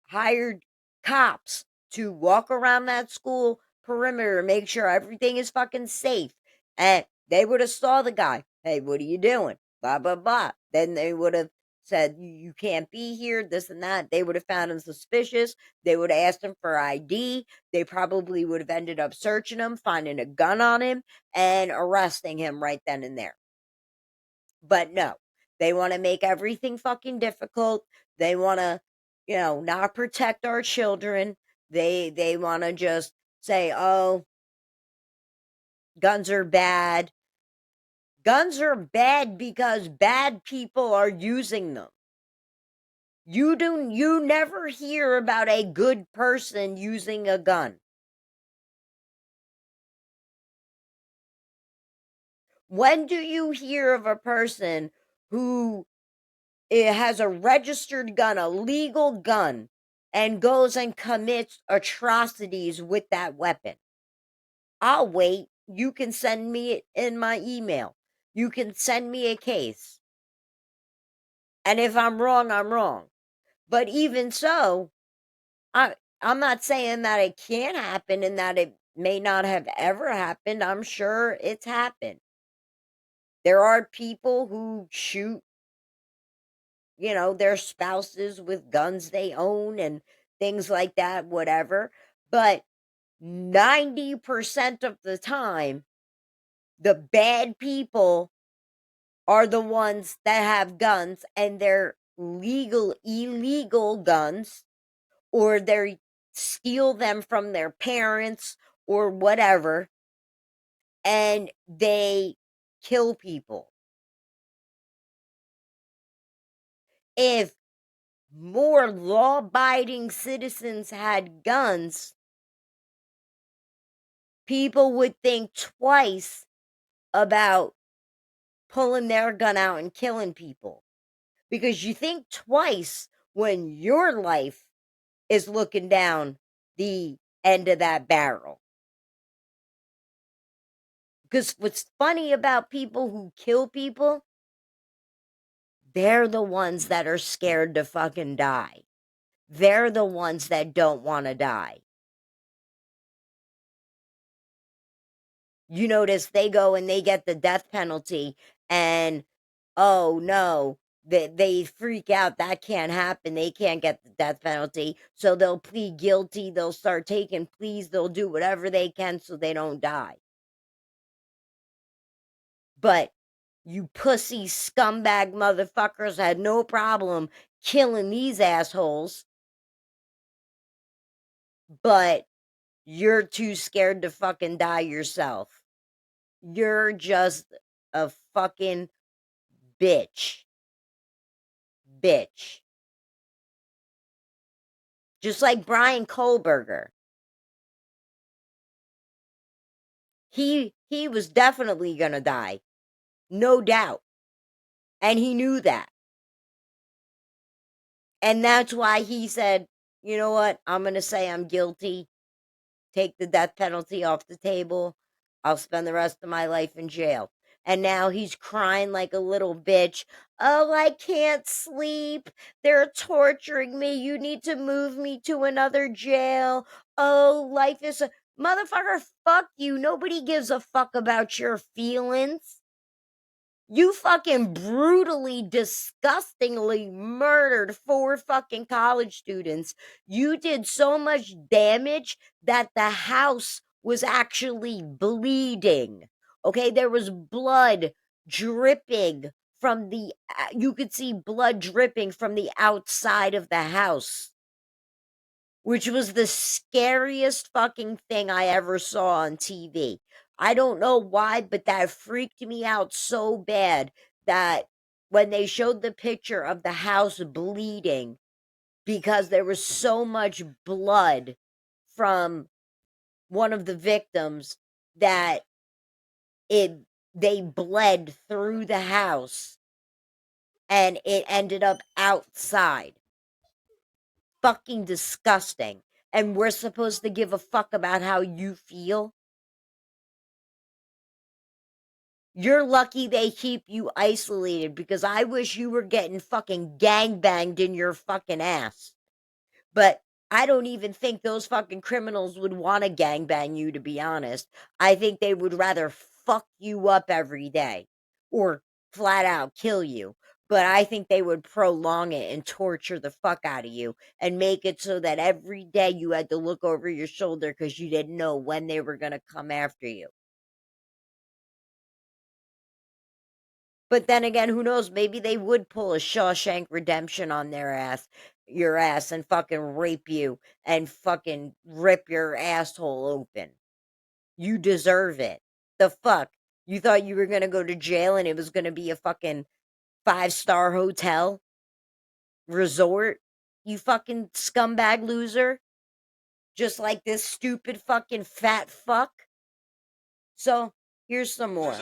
hired cops to walk around that school perimeter, make sure everything is fucking safe, and they would have saw the guy. Hey, what are you doing? Blah, blah, blah. Then they would have said, you can't be here, this and that. They would have found him suspicious. They would have asked him for ID. They probably would have ended up searching him, finding a gun on him, and arresting him right then and there. But no, they want to make everything fucking difficult. They want to, not protect our children. They want to just say, oh, guns are bad. Guns are bad because bad people are using them. You never hear about a good person using a gun. When do you hear of a person who has a registered gun, a legal gun, and goes and commits atrocities with that weapon? I'll wait. You can send me it in my email. You can send me a case. And if I'm wrong, I'm wrong. But even so, I'm not saying that it can't happen and that it may not have ever happened. I'm sure it's happened. There are people who shoot, their spouses with guns they own and things like that, whatever. But 90% of the time, the bad people are the ones that have guns, and they're illegal guns, or they steal them from their parents or whatever, and they kill people. If more law-abiding citizens had guns, people would think twice about pulling their gun out and killing people. Because you think twice when your life is looking down the end of that barrel. Because what's funny about people who kill people, they're the ones that are scared to fucking die. They're the ones that don't want to die. You notice they go and they get the death penalty, and oh no, they freak out. That can't happen. They can't get the death penalty. So they'll plead guilty. They'll start taking pleas. They'll do whatever they can so they don't die. But you pussy scumbag motherfuckers had no problem killing these assholes. But you're too scared to fucking die yourself. You're just a fucking bitch. Bitch. Just like Brian Kohlberger. He was definitely gonna die. No doubt. And he knew that. And that's why he said, you know what? I'm gonna say I'm guilty. Take the death penalty off the table. I'll spend the rest of my life in jail. And now he's crying like a little bitch. Oh, I can't sleep. They're torturing me. You need to move me to another jail. Oh, life is a... Motherfucker, fuck you. Nobody gives a fuck about your feelings. You fucking brutally, disgustingly murdered 4 fucking college students. You did so much damage that the house was actually bleeding. Okay, there was blood dripping from the, you could see blood dripping from the outside of the house, which was the scariest fucking thing I ever saw on TV. I don't know why, but that freaked me out so bad that when they showed the picture of the house bleeding because there was so much blood from one of the victims that they bled through the house and it ended up outside. Fucking disgusting. And we're supposed to give a fuck about how you feel? You're lucky they keep you isolated, because I wish you were getting fucking gangbanged in your fucking ass. But I don't even think those fucking criminals would want to gangbang you, to be honest. I think they would rather fuck you up every day or flat out kill you. But I think they would prolong it and torture the fuck out of you and make it so that every day you had to look over your shoulder because you didn't know when they were going to come after you. But then again, who knows? Maybe they would pull a Shawshank Redemption on your ass, and fucking rape you and fucking rip your asshole open. You deserve it. The fuck? You thought you were gonna go to jail and it was gonna be a fucking 5-star hotel resort? You fucking scumbag loser. Just like this stupid fucking fat fuck. So, here's some more.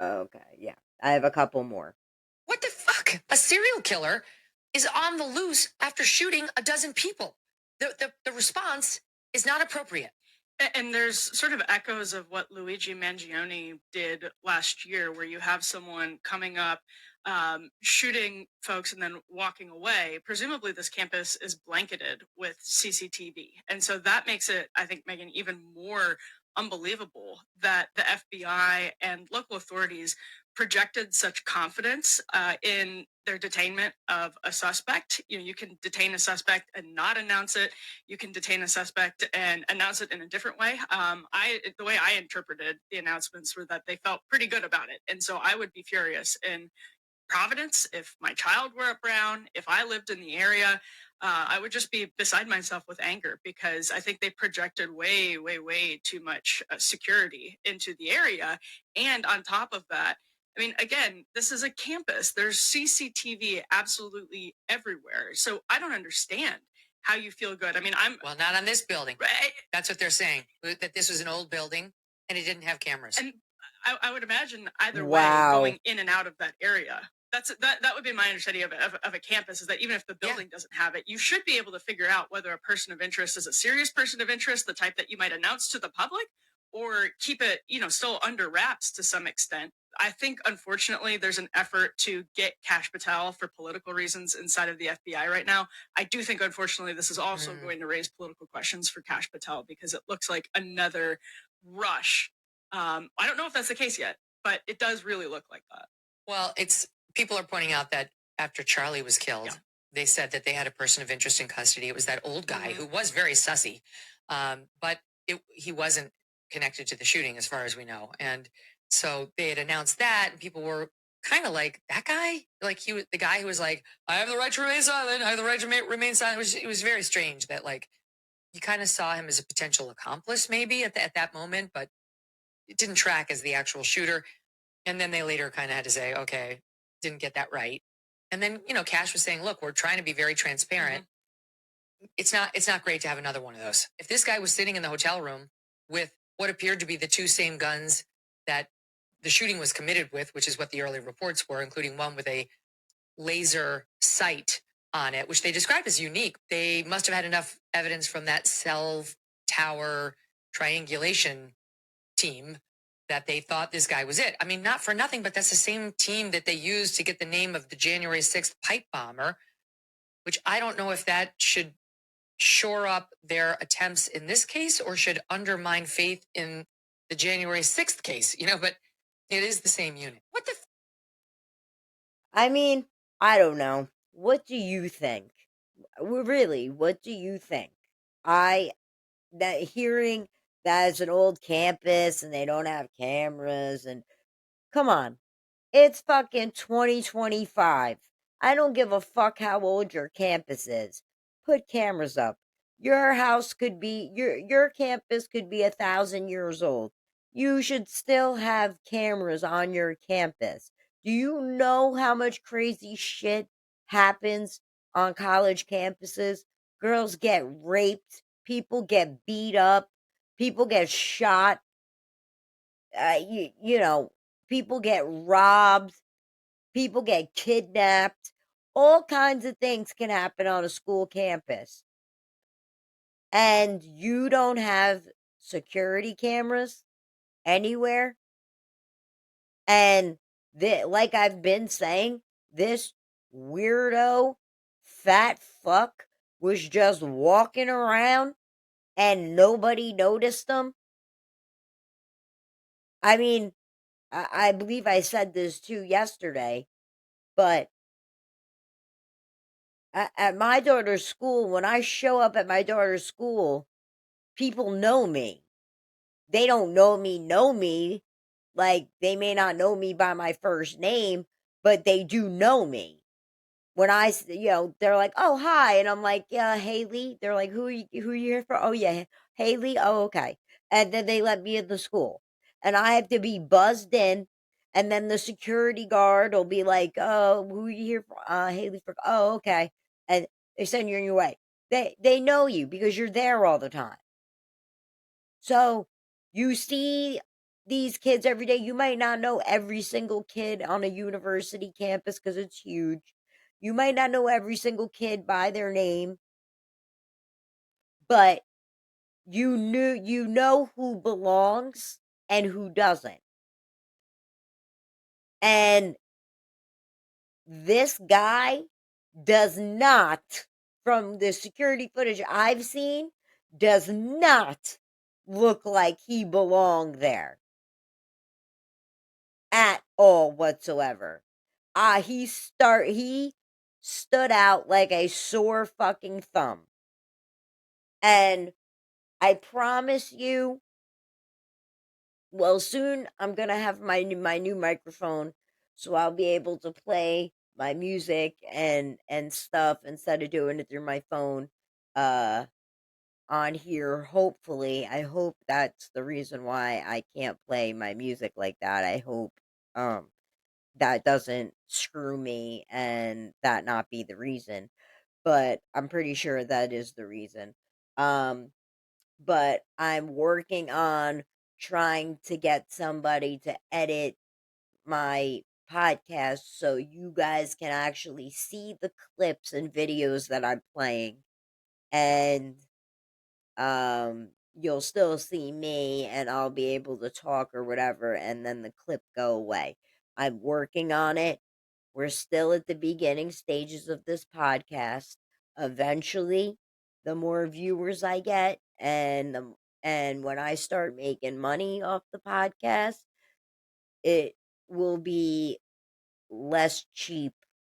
Okay, yeah. I have a couple more. What the fuck? A serial killer is on the loose after shooting a dozen people. The response is not appropriate. And there's sort of echoes of what Luigi Mangione did last year, where you have someone coming up, shooting folks and then walking away. Presumably this campus is blanketed with CCTV. And so that makes it, I think, Megan, even more unbelievable that the FBI and local authorities projected such confidence in their detainment of a suspect. You can detain a suspect and not announce it. You can detain a suspect and announce it in a different way. The way I interpreted the announcements were that they felt pretty good about it, and so I would be furious in Providence if my child were at Brown, if I lived in the area. I would just be beside myself with anger because I think they projected way, way, way too much security into the area. And on top of that, I mean, again, this is a campus. There's CCTV absolutely everywhere. So I don't understand how you feel good. I mean, Well, not on this building. right. That's what they're saying. That this was an old building and it didn't have cameras. And I would imagine either way Wow. going in and out of that area. That would be my understanding of a campus, is that even if the building doesn't have it, you should be able to figure out whether a person of interest is a serious person of interest, the type that you might announce to the public, or keep it, still under wraps to some extent. I think, unfortunately, there's an effort to get Kash Patel for political reasons inside of the FBI right now. I do think, unfortunately, this is also going to raise political questions for Kash Patel because it looks like another rush. I don't know if that's the case yet, but it does really look like that. Well, people are pointing out that after Charlie was killed, they said that they had a person of interest in custody. It was that old guy who was very sussy, but he wasn't connected to the shooting as far as we know. And so they had announced that, and people were kind of like, that guy? Like he was the guy who was like, I have the right to remain silent. I have the right to remain silent. It was very strange that like you kind of saw him as a potential accomplice maybe at that moment, but it didn't track as the actual shooter. And then they later kind of had to say, okay, didn't get that right. And then, Kash was saying, look, we're trying to be very transparent. It's not great to have another one of those. If this guy was sitting in the hotel room with what appeared to be the two same guns that the shooting was committed with, which is what the early reports were, including one with a laser sight on it, which they described as unique. They must have had enough evidence from that cell tower triangulation team that they thought this guy was it. I mean, not for nothing, but that's the same team that they used to get the name of the January 6th pipe bomber, which I don't know if that should shore up their attempts in this case or should undermine faith in the January 6th case, but it is the same unit. What the? I mean, I don't know. What do you think? Really, what do you think? Hearing that it's an old campus and they don't have cameras and come on. It's fucking 2025. I don't give a fuck how old your campus is. Put cameras up. Your house could be your campus could be 1,000 years old. You should still have cameras on your campus. Do you know how much crazy shit happens on college campuses? Girls get raped, people get beat up, people get shot. People get robbed, people get kidnapped. All kinds of things can happen on a school campus. And you don't have security cameras anywhere. And like I've been saying, this weirdo fat fuck was just walking around and nobody noticed him. I mean, I believe I said this too yesterday, but at my daughter's school, when I show up at my daughter's school, people know me. They don't know me. Like, they may not know me by my first name, but they do know me. When they're like, oh, hi. And I'm like, yeah, Haley. They're like, who are you here for? Oh, yeah, Haley. Oh, okay. And then they let me in the school. And I have to be buzzed in. And then the security guard will be like, oh, who are you here for? Haley for, oh, okay. And they send you on your way. They know you because you're there all the time. So you see these kids every day. You might not know every single kid on a university campus because it's huge. You might not know every single kid by their name, but you know who belongs and who doesn't. And this guy does not, from the security footage I've seen, does not look like he belonged there. at all whatsoever. He stood out like a sore fucking thumb. And I promise you, well, soon I'm gonna have my new microphone, so I'll be able to play my music and stuff instead of doing it through my phone. On here, hopefully. I hope that's the reason why I can't play my music like that. I hope that doesn't screw me and that not be the reason. But I'm pretty sure that is the reason. But I'm working on trying to get somebody to edit my podcast so you guys can actually see the clips and videos that I'm playing. And you'll still see me and I'll be able to talk or whatever, and then the clip go away. I'm working on it. We're still at the beginning stages of this podcast. Eventually, the more viewers I get and when I start making money off the podcast, it will be less cheap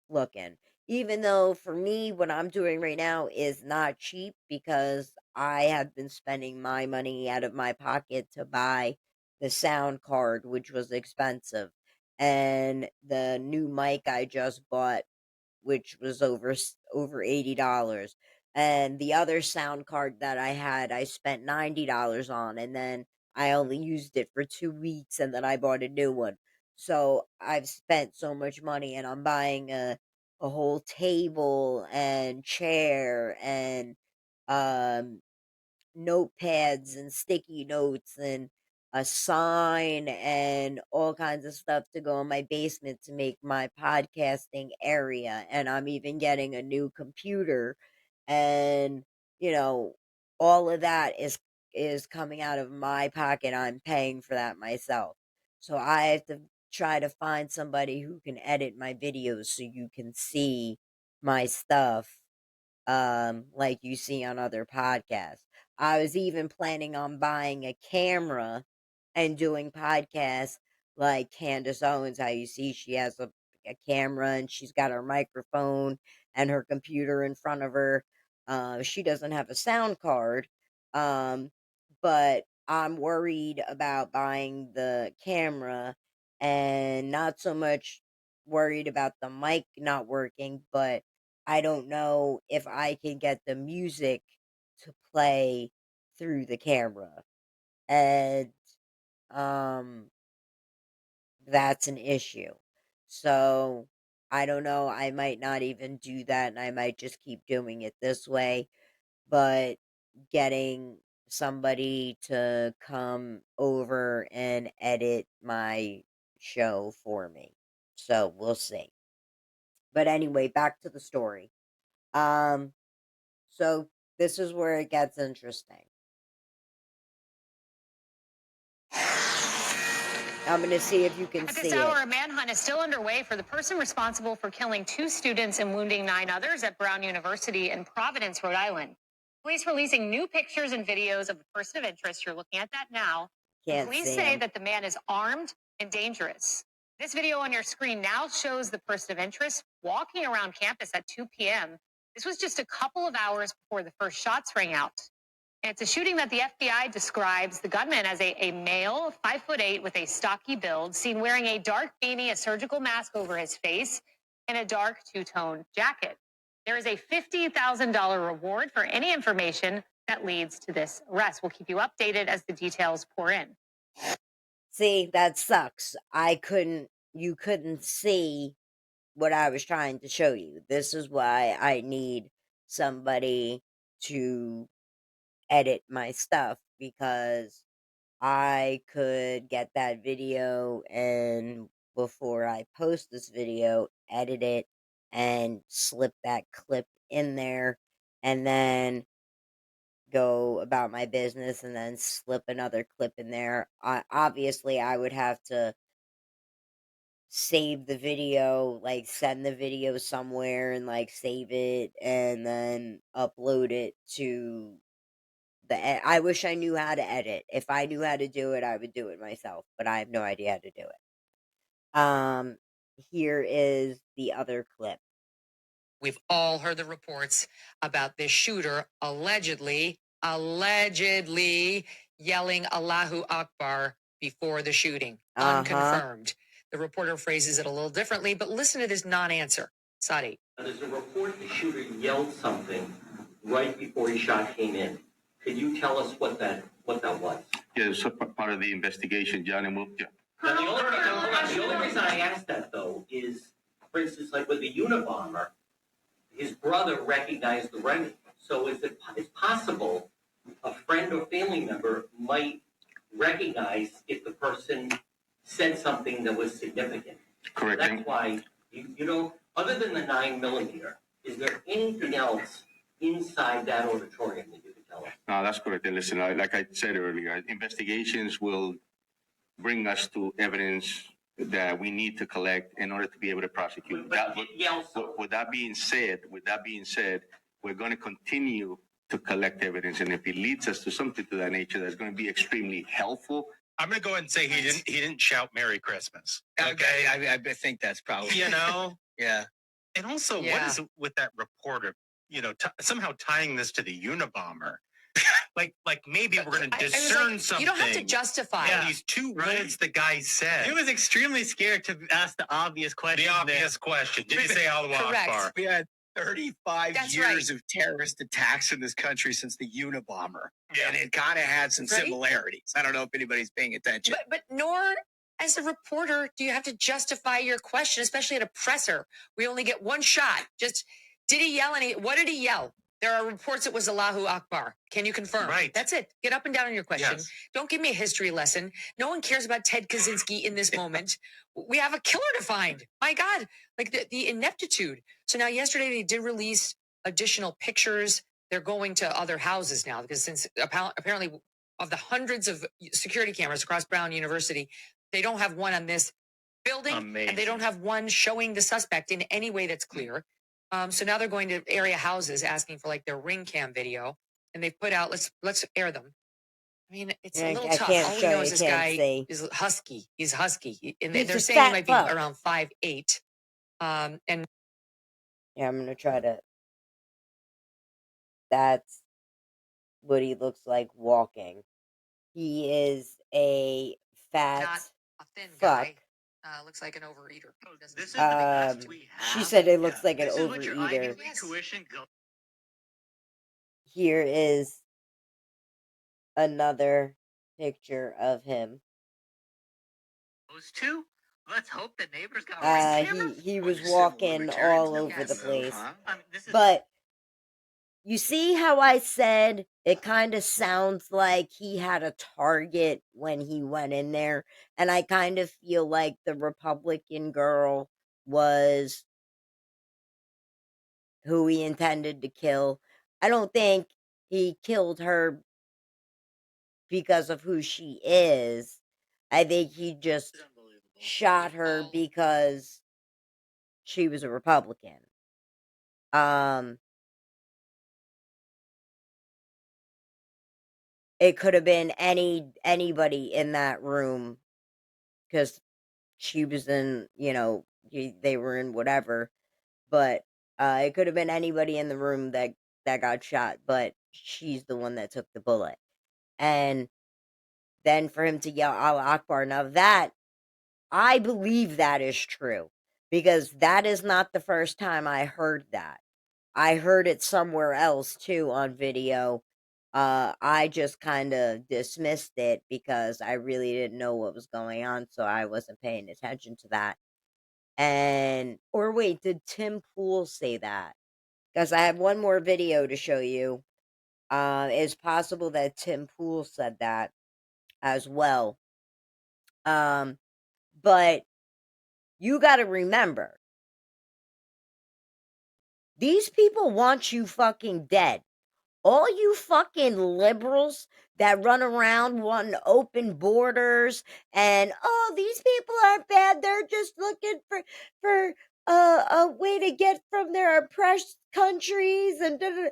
looking. Even though for me, what I'm doing right now is not cheap because I have been spending my money out of my pocket to buy the sound card, which was expensive, and the new mic I just bought, which was over $80. And the other sound card that I had, I spent $90 on, and then I only used it for 2 weeks, and then I bought a new one. So I've spent so much money, and I'm buying a whole table and chair and um notepads and sticky notes and a sign and all kinds of stuff to go in my basement to make my podcasting area. And I'm even getting a new computer, and you know, all of that is coming out of my pocket. I'm paying for that myself. So I have to try to find somebody who can edit my videos so you can see my stuff, like you see on other podcasts. I was even planning on buying a camera and doing podcasts like Candace Owens. How you see she has a camera and she's got her microphone and her computer in front of her. She doesn't have a sound card, um, but I'm worried about buying the camera and not so much worried about the mic not working, but I don't know if I can get the music to play through the camera. And um that's an issue. So I don't know, I might not even do that and I might just keep doing it this way, but getting somebody to come over and edit my show for me. So we'll see. But anyway, back to the story. Um So this is where it gets interesting. I'm going to see if you can At see this it. hour, a manhunt is still underway for the person responsible for killing 2 students and wounding 9 others at Brown University in Providence, Rhode Island. Police releasing new pictures and videos of the person of interest. You're looking at that now. Can't Police see say him. that the man is armed and dangerous. This video on your screen now shows the person of interest walking around campus at 2 p.m. This was just a couple of hours before the first shots rang out. And it's a shooting that the FBI describes the gunman as a male, 5'8", with a stocky build, seen wearing a dark beanie, a surgical mask over his face, and a dark two-tone jacket. There is a $50,000 reward for any information that leads to this arrest. We'll keep you updated as the details pour in. See, that sucks. You couldn't see what I was trying to show you. This is why I need somebody to edit my stuff, because I could get that video and before I post this video, edit it and slip that clip in there and then go about my business and then slip another clip in there. Obviously, I would have to save the video, like send the video somewhere and like save it and then upload it to I wish I knew how to edit. If I knew how to do it, I would do it myself, but I have no idea how to do it. Here is the other clip. We've all heard the reports about this shooter allegedly yelling Allahu Akbar before the shooting. Unconfirmed. The reporter phrases it a little differently, but listen to this non-answer. Sadi. There's a report the shooter yelled something right before his shot came in. Could you tell us what that was? Yeah, it's part of the investigation, John, and Now, the only reason I asked that, though, is, for instance, like with the Unabomber, his brother recognized the writing. So it's possible a friend or family member might recognize if the person said something that was significant. Correct. That's why, you know, other than the 9mm, is there anything else inside that auditorium that you could tell us? No, that's correct. And listen, like I said earlier, investigations will bring us to evidence that we need to collect in order to be able to prosecute. With that being said, we're going to continue to collect evidence, and if it leads us to something to that nature, that's going to be extremely helpful. I'm going to go ahead and say he didn't shout "Merry Christmas." Okay, I think that's probably Yeah. And also, what is it with that reporter? You know, somehow tying this to the Unabomber. like maybe we're going to discern something. You don't have to justify. Yeah, these two words the guy said. He was extremely scared to ask the obvious question. The obvious question. Did he say Allahu Akbar? We had 35 years of terrorist attacks in this country since the Unabomber. Yeah. And it kind of had some similarities. I don't know if anybody's paying attention. But nor, as a reporter, do you have to justify your question, especially at a presser. We only get one shot. Just, did he yell what did he yell? There are reports it was Allahu Akbar. Can you confirm? Right. That's it. Get up and down on your question. Yes. Don't give me a history lesson. No one cares about Ted Kaczynski in this moment. We have a killer to find. My God, like the ineptitude. So now yesterday they did release additional pictures. They're going to other houses now because since apparently of the hundreds of security cameras across Brown University, they don't have one on this building. Amazing. And they don't have one showing the suspect in any way that's clear. So now they're going to area houses asking for like their ring cam video, and they've put out let's air them. I mean, it's a little tough. All we know is this guy is husky. He's husky, and they're saying he might be around 5'8". And yeah, I'm gonna try to. That's what he looks like walking. He is a fat, not a thin fuck. guy. Looks like an overeater. This is the best we have. She said it looks like an This is what your Ivy overeater. League tuition goes. Here is another picture of him. Those two? Let's hope the neighbors got ring cameras. He was walking all over the place. I mean, this is But you see how I said it kind of sounds like he had a target when he went in there? And I kind of feel like the Republican girl was who he intended to kill. I don't think he killed her because of who she is. I think he just shot her because she was a Republican. It could have been anybody in that room because she was in, they were in whatever. But it could have been anybody in the room that got shot, but she's the one that took the bullet. And then for him to yell Allah Akbar, now that, I believe that is true. Because that is not the first time I heard that. I heard it somewhere else too on video. I just kind of dismissed it because I really didn't know what was going on, so I wasn't paying attention to that. Or wait, did Tim Pool say that? Because I have one more video to show you. It's possible that Tim Pool said that as well. But you got to remember, these people want you fucking dead. All you fucking liberals that run around wanting open borders and, these people aren't bad. They're just looking for a way to get from their oppressed countries and da-da-da.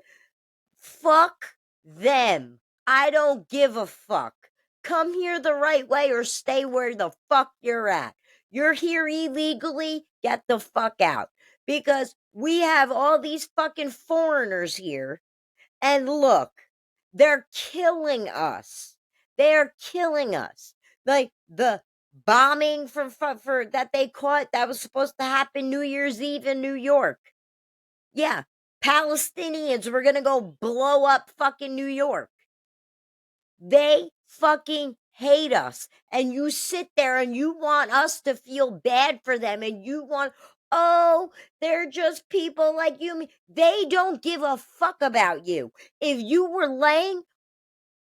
Fuck them. I don't give a fuck. Come here the right way or stay where the fuck you're at. You're here illegally, get the fuck out. Because we have all these fucking foreigners here, and look, they're killing us. They're killing us. Like the bombing for that they caught that was supposed to happen New Year's Eve in New York. Yeah, Palestinians were gonna go blow up fucking New York. They fucking hate us. And you sit there and you want us to feel bad for them. And you want, oh, they're just people like you. They don't give a fuck about you. If you were laying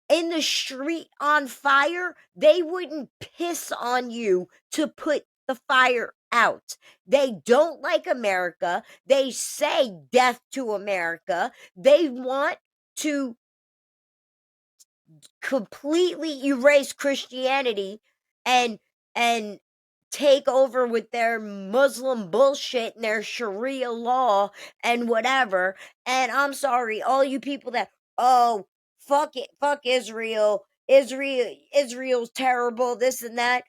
in the street on fire, they wouldn't piss on you to put the fire out. They don't like America. They say death to America. They want to completely erase Christianity and take over with their Muslim bullshit and their Sharia law and whatever. And I'm sorry, all you people that, oh, fuck it, fuck Israel's terrible, this and that.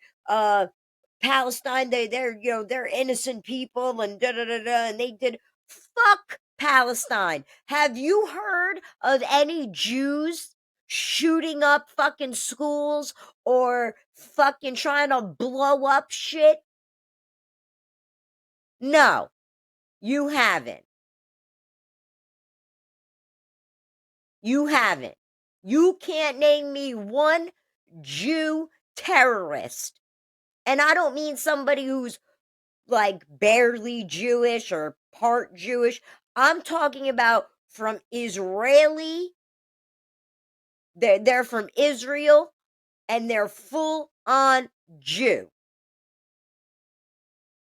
Palestine, they're innocent people and da da da da, and they did. Fuck Palestine. Have you heard of any Jews shooting up fucking schools or fucking trying to blow up shit? No, you haven't. You haven't. You can't name me one Jew terrorist. And I don't mean somebody who's like barely Jewish or part Jewish. I'm talking about from Israeli. They're from Israel and they're full on Jew.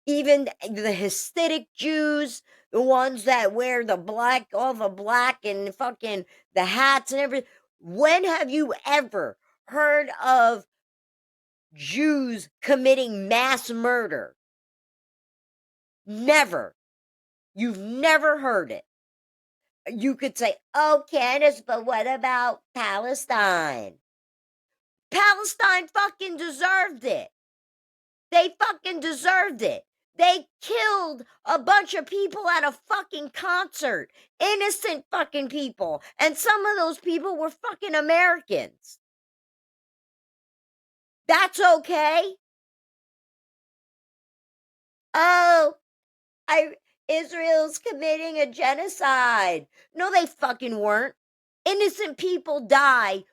Even the Hasidic Jews, the ones that wear the black, all the black and fucking the hats and everything. When have you ever heard of Jews committing mass murder? Never. You've never heard it. You could say, oh, Candace, but what about Palestine? Palestine fucking deserved it. They fucking deserved it. They killed a bunch of people at a fucking concert. Innocent fucking people. And some of those people were fucking Americans. That's okay. Oh, Israel's committing a genocide. No, they fucking weren't. Innocent people die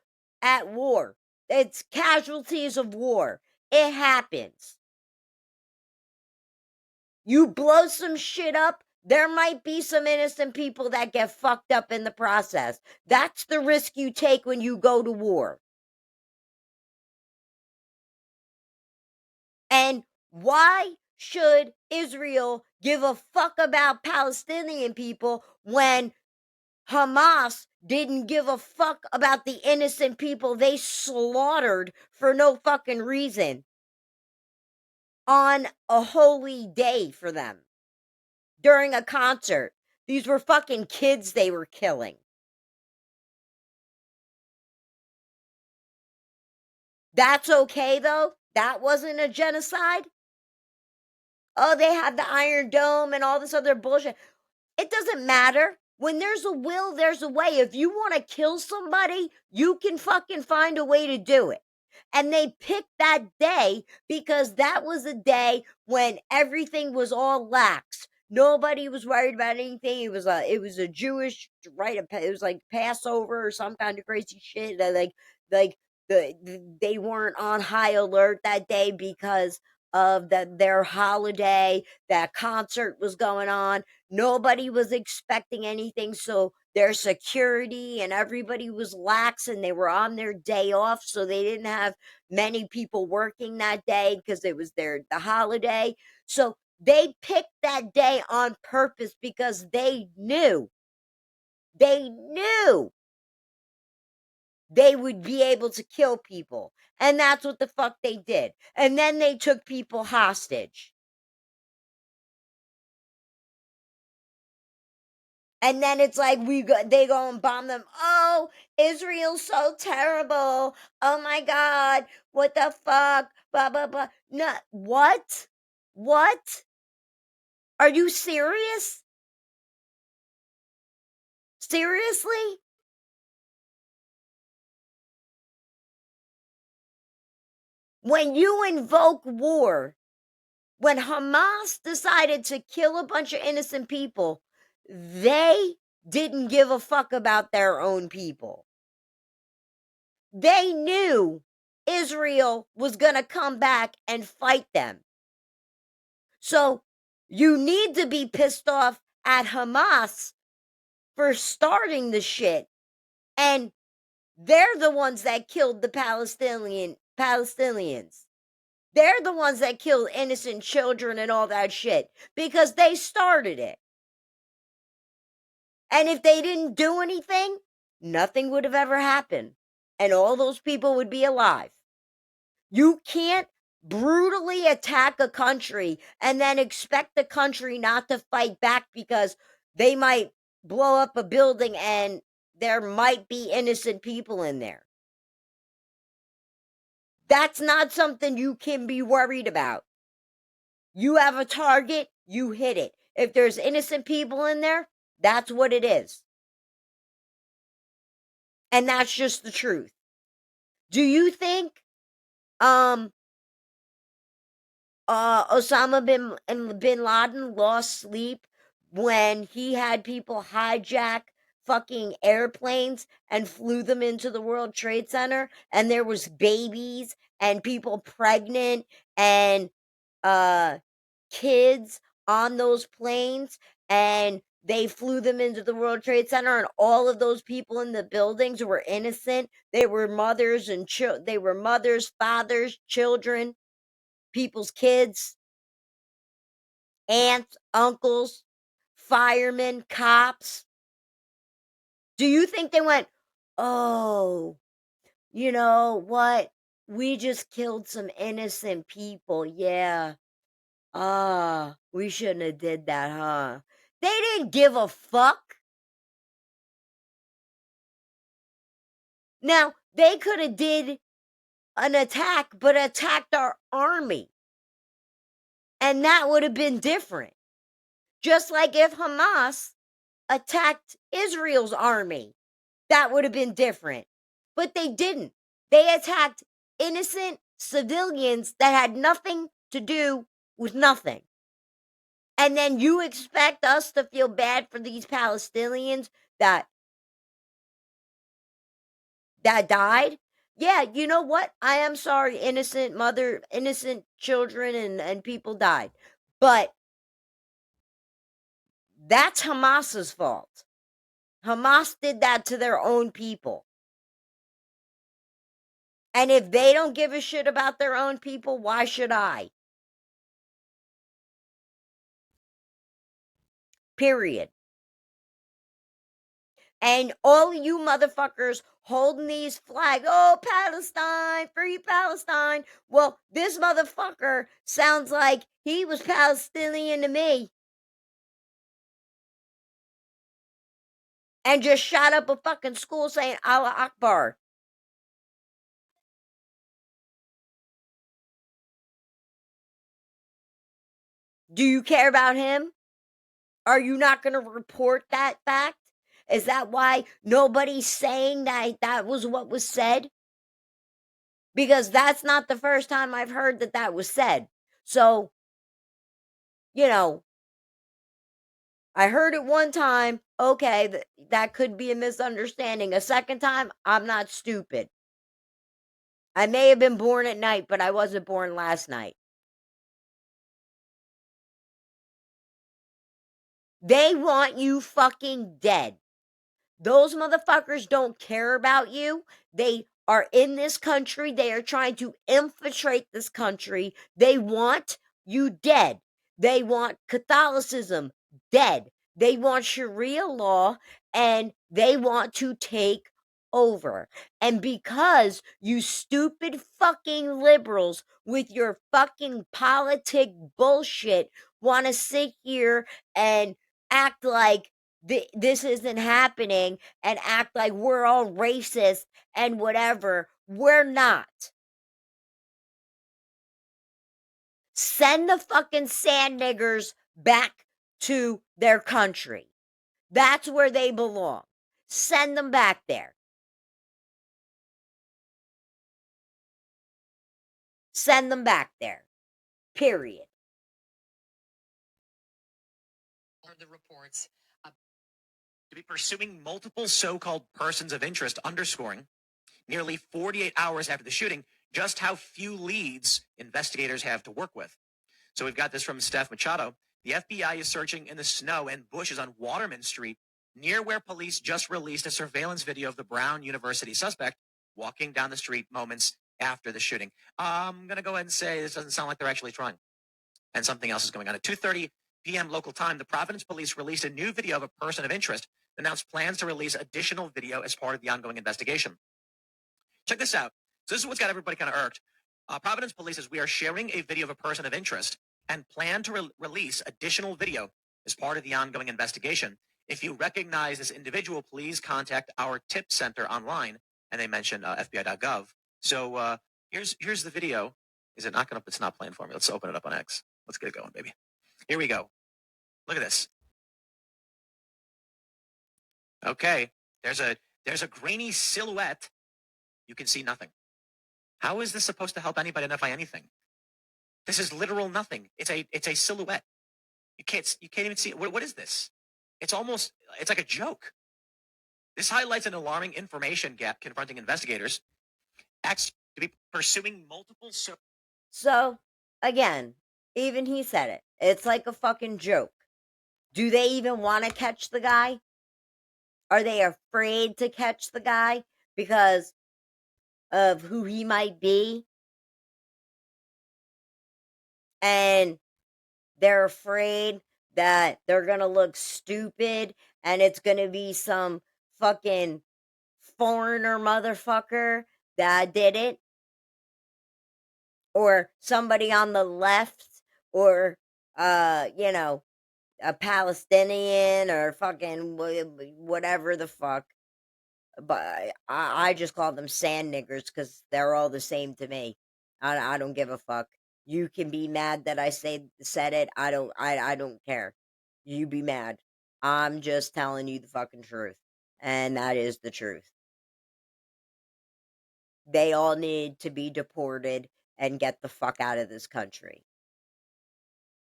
at war. It's casualties of war. It happens. You blow some shit up, there might be some innocent people that get fucked up in the process. That's the risk you take when you go to war. And why should Israel give a fuck about Palestinian people when Hamas didn't give a fuck about the innocent people they slaughtered for no fucking reason on a holy day for them during a concert? These were fucking kids they were killing. That's okay though? That wasn't a genocide? Oh, they had the Iron Dome and all this other bullshit. It doesn't matter. When there's a will, there's a way. If you want to kill somebody, you can fucking find a way to do it. And they picked that day because that was a day when everything was all lax. Nobody was worried about anything. It was a Jewish right. It was like Passover or some kind of crazy shit. They weren't on high alert that day because of their holiday. That concert was going on. Nobody was expecting anything, so their security and everybody was lax and they were on their day off, so they didn't have many people working that day because it was the holiday. So they picked that day on purpose because they knew they would be able to kill people. And that's what the fuck they did. And then they took people hostage. And then it's like they go and bomb them. Oh, Israel's so terrible. Oh my God, what the fuck? Blah blah blah. No, what? What? Are you serious? Seriously? When you invoke war, when Hamas decided to kill a bunch of innocent people, they didn't give a fuck about their own people. They knew Israel was going to come back and fight them. So you need to be pissed off at Hamas for starting the shit. And they're the ones that killed the Palestinians. They're the ones that killed innocent children and all that shit because they started it. And if they didn't do anything, nothing would have ever happened. And all those people would be alive. You can't brutally attack a country and then expect the country not to fight back because they might blow up a building and there might be innocent people in there. That's not something you can be worried about. You have a target, you hit it. If there's innocent people in there, that's what it is. And that's just the truth. Do you think Osama bin Laden lost sleep when he had people hijack fucking airplanes and flew them into the World Trade Center, and there was babies and people pregnant and kids on those planes, and they flew them into the World Trade Center, and all of those people in the buildings were innocent. They were mothers and they were mothers, fathers, children, people's kids, aunts, uncles, firemen, cops. Do you think they went, oh, you know what? We just killed some innocent people. Yeah. We shouldn't have did that, huh? They didn't give a fuck. Now, they could have did an attack, but attacked our army. And that would have been different. Just like if Hamas attacked Israel's army, that would have been different. But they didn't. They attacked innocent civilians that had nothing to do with nothing. And then you expect us to feel bad for these Palestinians that died? Yeah, you know what? I am sorry, innocent children and people died. But that's Hamas's fault. Hamas did that to their own people. And if they don't give a shit about their own people, why should I? Period. And all you motherfuckers holding these flags, oh, Palestine, free Palestine. Well, this motherfucker sounds like he was Palestinian to me. And just shot up a fucking school saying Allah Akbar. Do you care about him? Are you not going to report that fact? Is that why nobody's saying that was what was said? Because that's not the first time I've heard that was said. So, you know, I heard it one time. Okay, that could be a misunderstanding. A second time, I'm not stupid. I may have been born at night, but I wasn't born last night. They want you fucking dead. Those motherfuckers don't care about you. They are in this country. They are trying to infiltrate this country. They want you dead. They want Catholicism dead. They want Sharia law, and they want to take over. And because you stupid fucking liberals with your fucking politic bullshit want to sit here and act like this isn't happening and act like we're all racist and whatever. We're not. Send the fucking sand niggers back to their country. That's where they belong. Send them back there. Send them back there. Period. Heard the reports. To be pursuing multiple so-called persons of interest, underscoring nearly 48 hours after the shooting just how few leads investigators have to work with. So we've got this from Steph Machado. The FBI is searching in the snow and bushes on Waterman Street, near where police just released a surveillance video of the Brown University suspect walking down the street moments after the shooting. I'm going to go ahead and say this doesn't sound like they're actually trying. And something else is going on. At 2:30 p.m. local time, the Providence police released a new video of a person of interest, announced plans to release additional video as part of the ongoing investigation. Check this out. So this is what's got everybody kind of irked. Providence police says we are sharing a video of a person of interest and plan to release additional video as part of the ongoing investigation. If you recognize this individual, please contact our tip center online. And they mentioned FBI.gov. So here's the video. Is it not going to? It's not playing for me. Let's open it up on X. Let's get it going, baby. Here we go. Look at this. Okay, there's a grainy silhouette. You can see nothing. How is this supposed to help anybody identify anything? This is literal nothing. It's a silhouette. You can't even see it. What is this? It's like a joke. This highlights an alarming information gap confronting investigators. Acts to be pursuing multiple. So, again, even he said it. It's like a fucking joke. Do they even want to catch the guy? Are they afraid to catch the guy because of who he might be? And they're afraid that they're going to look stupid and it's going to be some fucking foreigner motherfucker that did it? Or somebody on the left, or, a Palestinian, or fucking whatever the fuck. But I just call them sand niggers because they're all the same to me. I don't give a fuck. You can be mad that I said it. I don't care. You be mad. I'm just telling you the fucking truth. And that is the truth. They all need to be deported and get the fuck out of this country.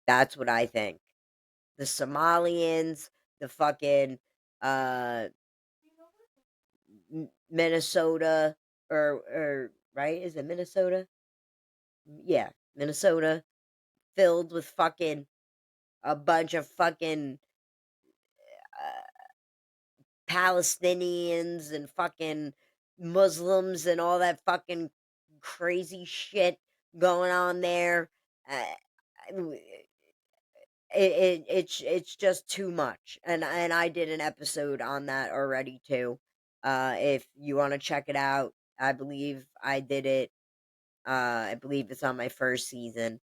That's what I think. The Somalians, the fucking Minnesota, or right? Is it Minnesota? Yeah, Minnesota, filled with fucking a bunch of fucking Palestinians and fucking Muslims and all that fucking crazy shit going on there. It's just too much, and I did an episode on that already too. If you want to check it out, I believe I did it. I believe it's on my first season.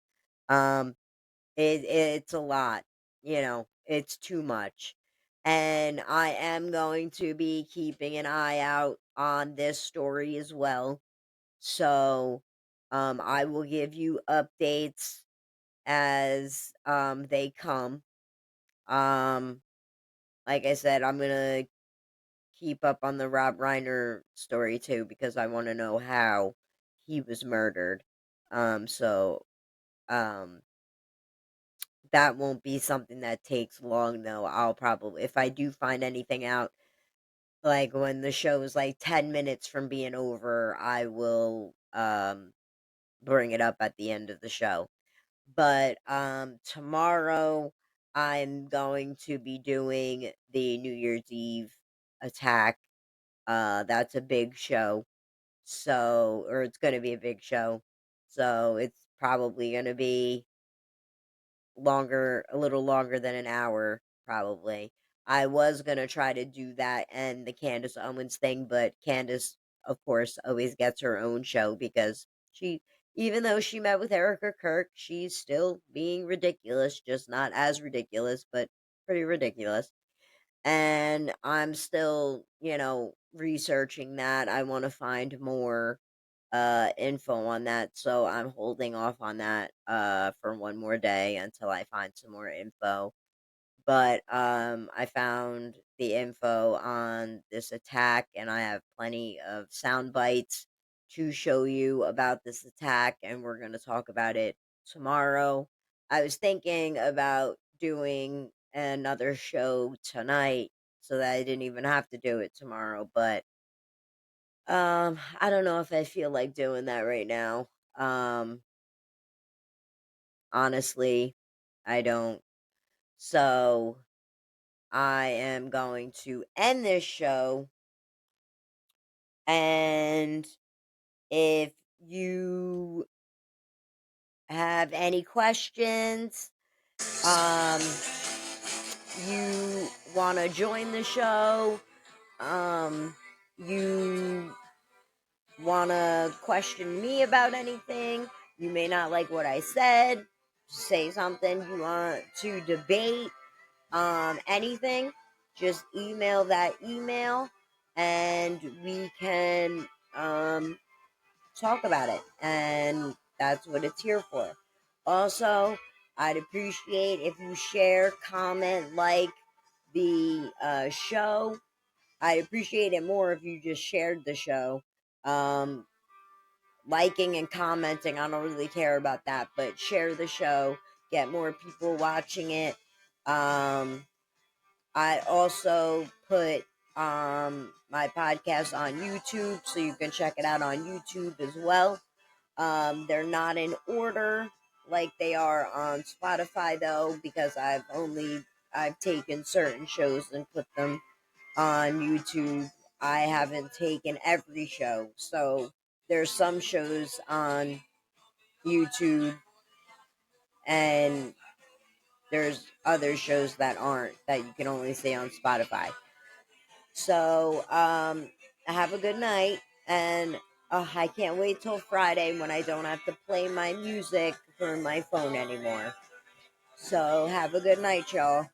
It's a lot, it's too much. And I am going to be keeping an eye out on this story as well. So, I will give you updates as they come. Like I said, I'm gonna keep up on the Rob Reiner story too because I want to know how he was murdered. So that won't be something that takes long though. I'll probably, if I do find anything out, like when the show is like 10 minutes from being over, I will bring it up at the end of the show. But tomorrow I'm going to be doing the New Year's Eve attack. That's a big show. So, or it's going to be a big show. So, it's probably going to be a little longer than an hour, probably. I was going to try to do that and the Candace Owens thing, but Candace, of course, always gets her own show because even though she met with Erica Kirk, she's still being ridiculous, just not as ridiculous, but pretty ridiculous. And I'm still, researching that. I want to find more info on that, so I'm holding off on that for one more day until I find some more info. But I found the info on this attack, and I have plenty of sound bites to show you about this attack, and we're going to talk about it tomorrow. I was thinking about doing another show tonight so that I didn't even have to do it tomorrow, but I don't know if I feel like doing that right now. Honestly, I don't. So I am going to end this show, and if you have any questions, you want to join the show, you want to question me about anything, you may not like what I said, say something you want to debate, anything, just email that email and we can talk about it. And that's what it's here for. Also, I'd appreciate if you share, comment, like the show. I'd appreciate it more if you just shared the show. Liking and commenting, I don't really care about that, but share the show, get more people watching it. I also put my podcast on YouTube, so you can check it out on YouTube as well. They're not in order like they are on Spotify, though, because I've taken certain shows and put them on YouTube. I haven't taken every show, so there's some shows on YouTube and there's other shows that aren't, that you can only see on Spotify. So, have a good night, and I can't wait till Friday when I don't have to play my music for my phone anymore. So, have a good night, y'all.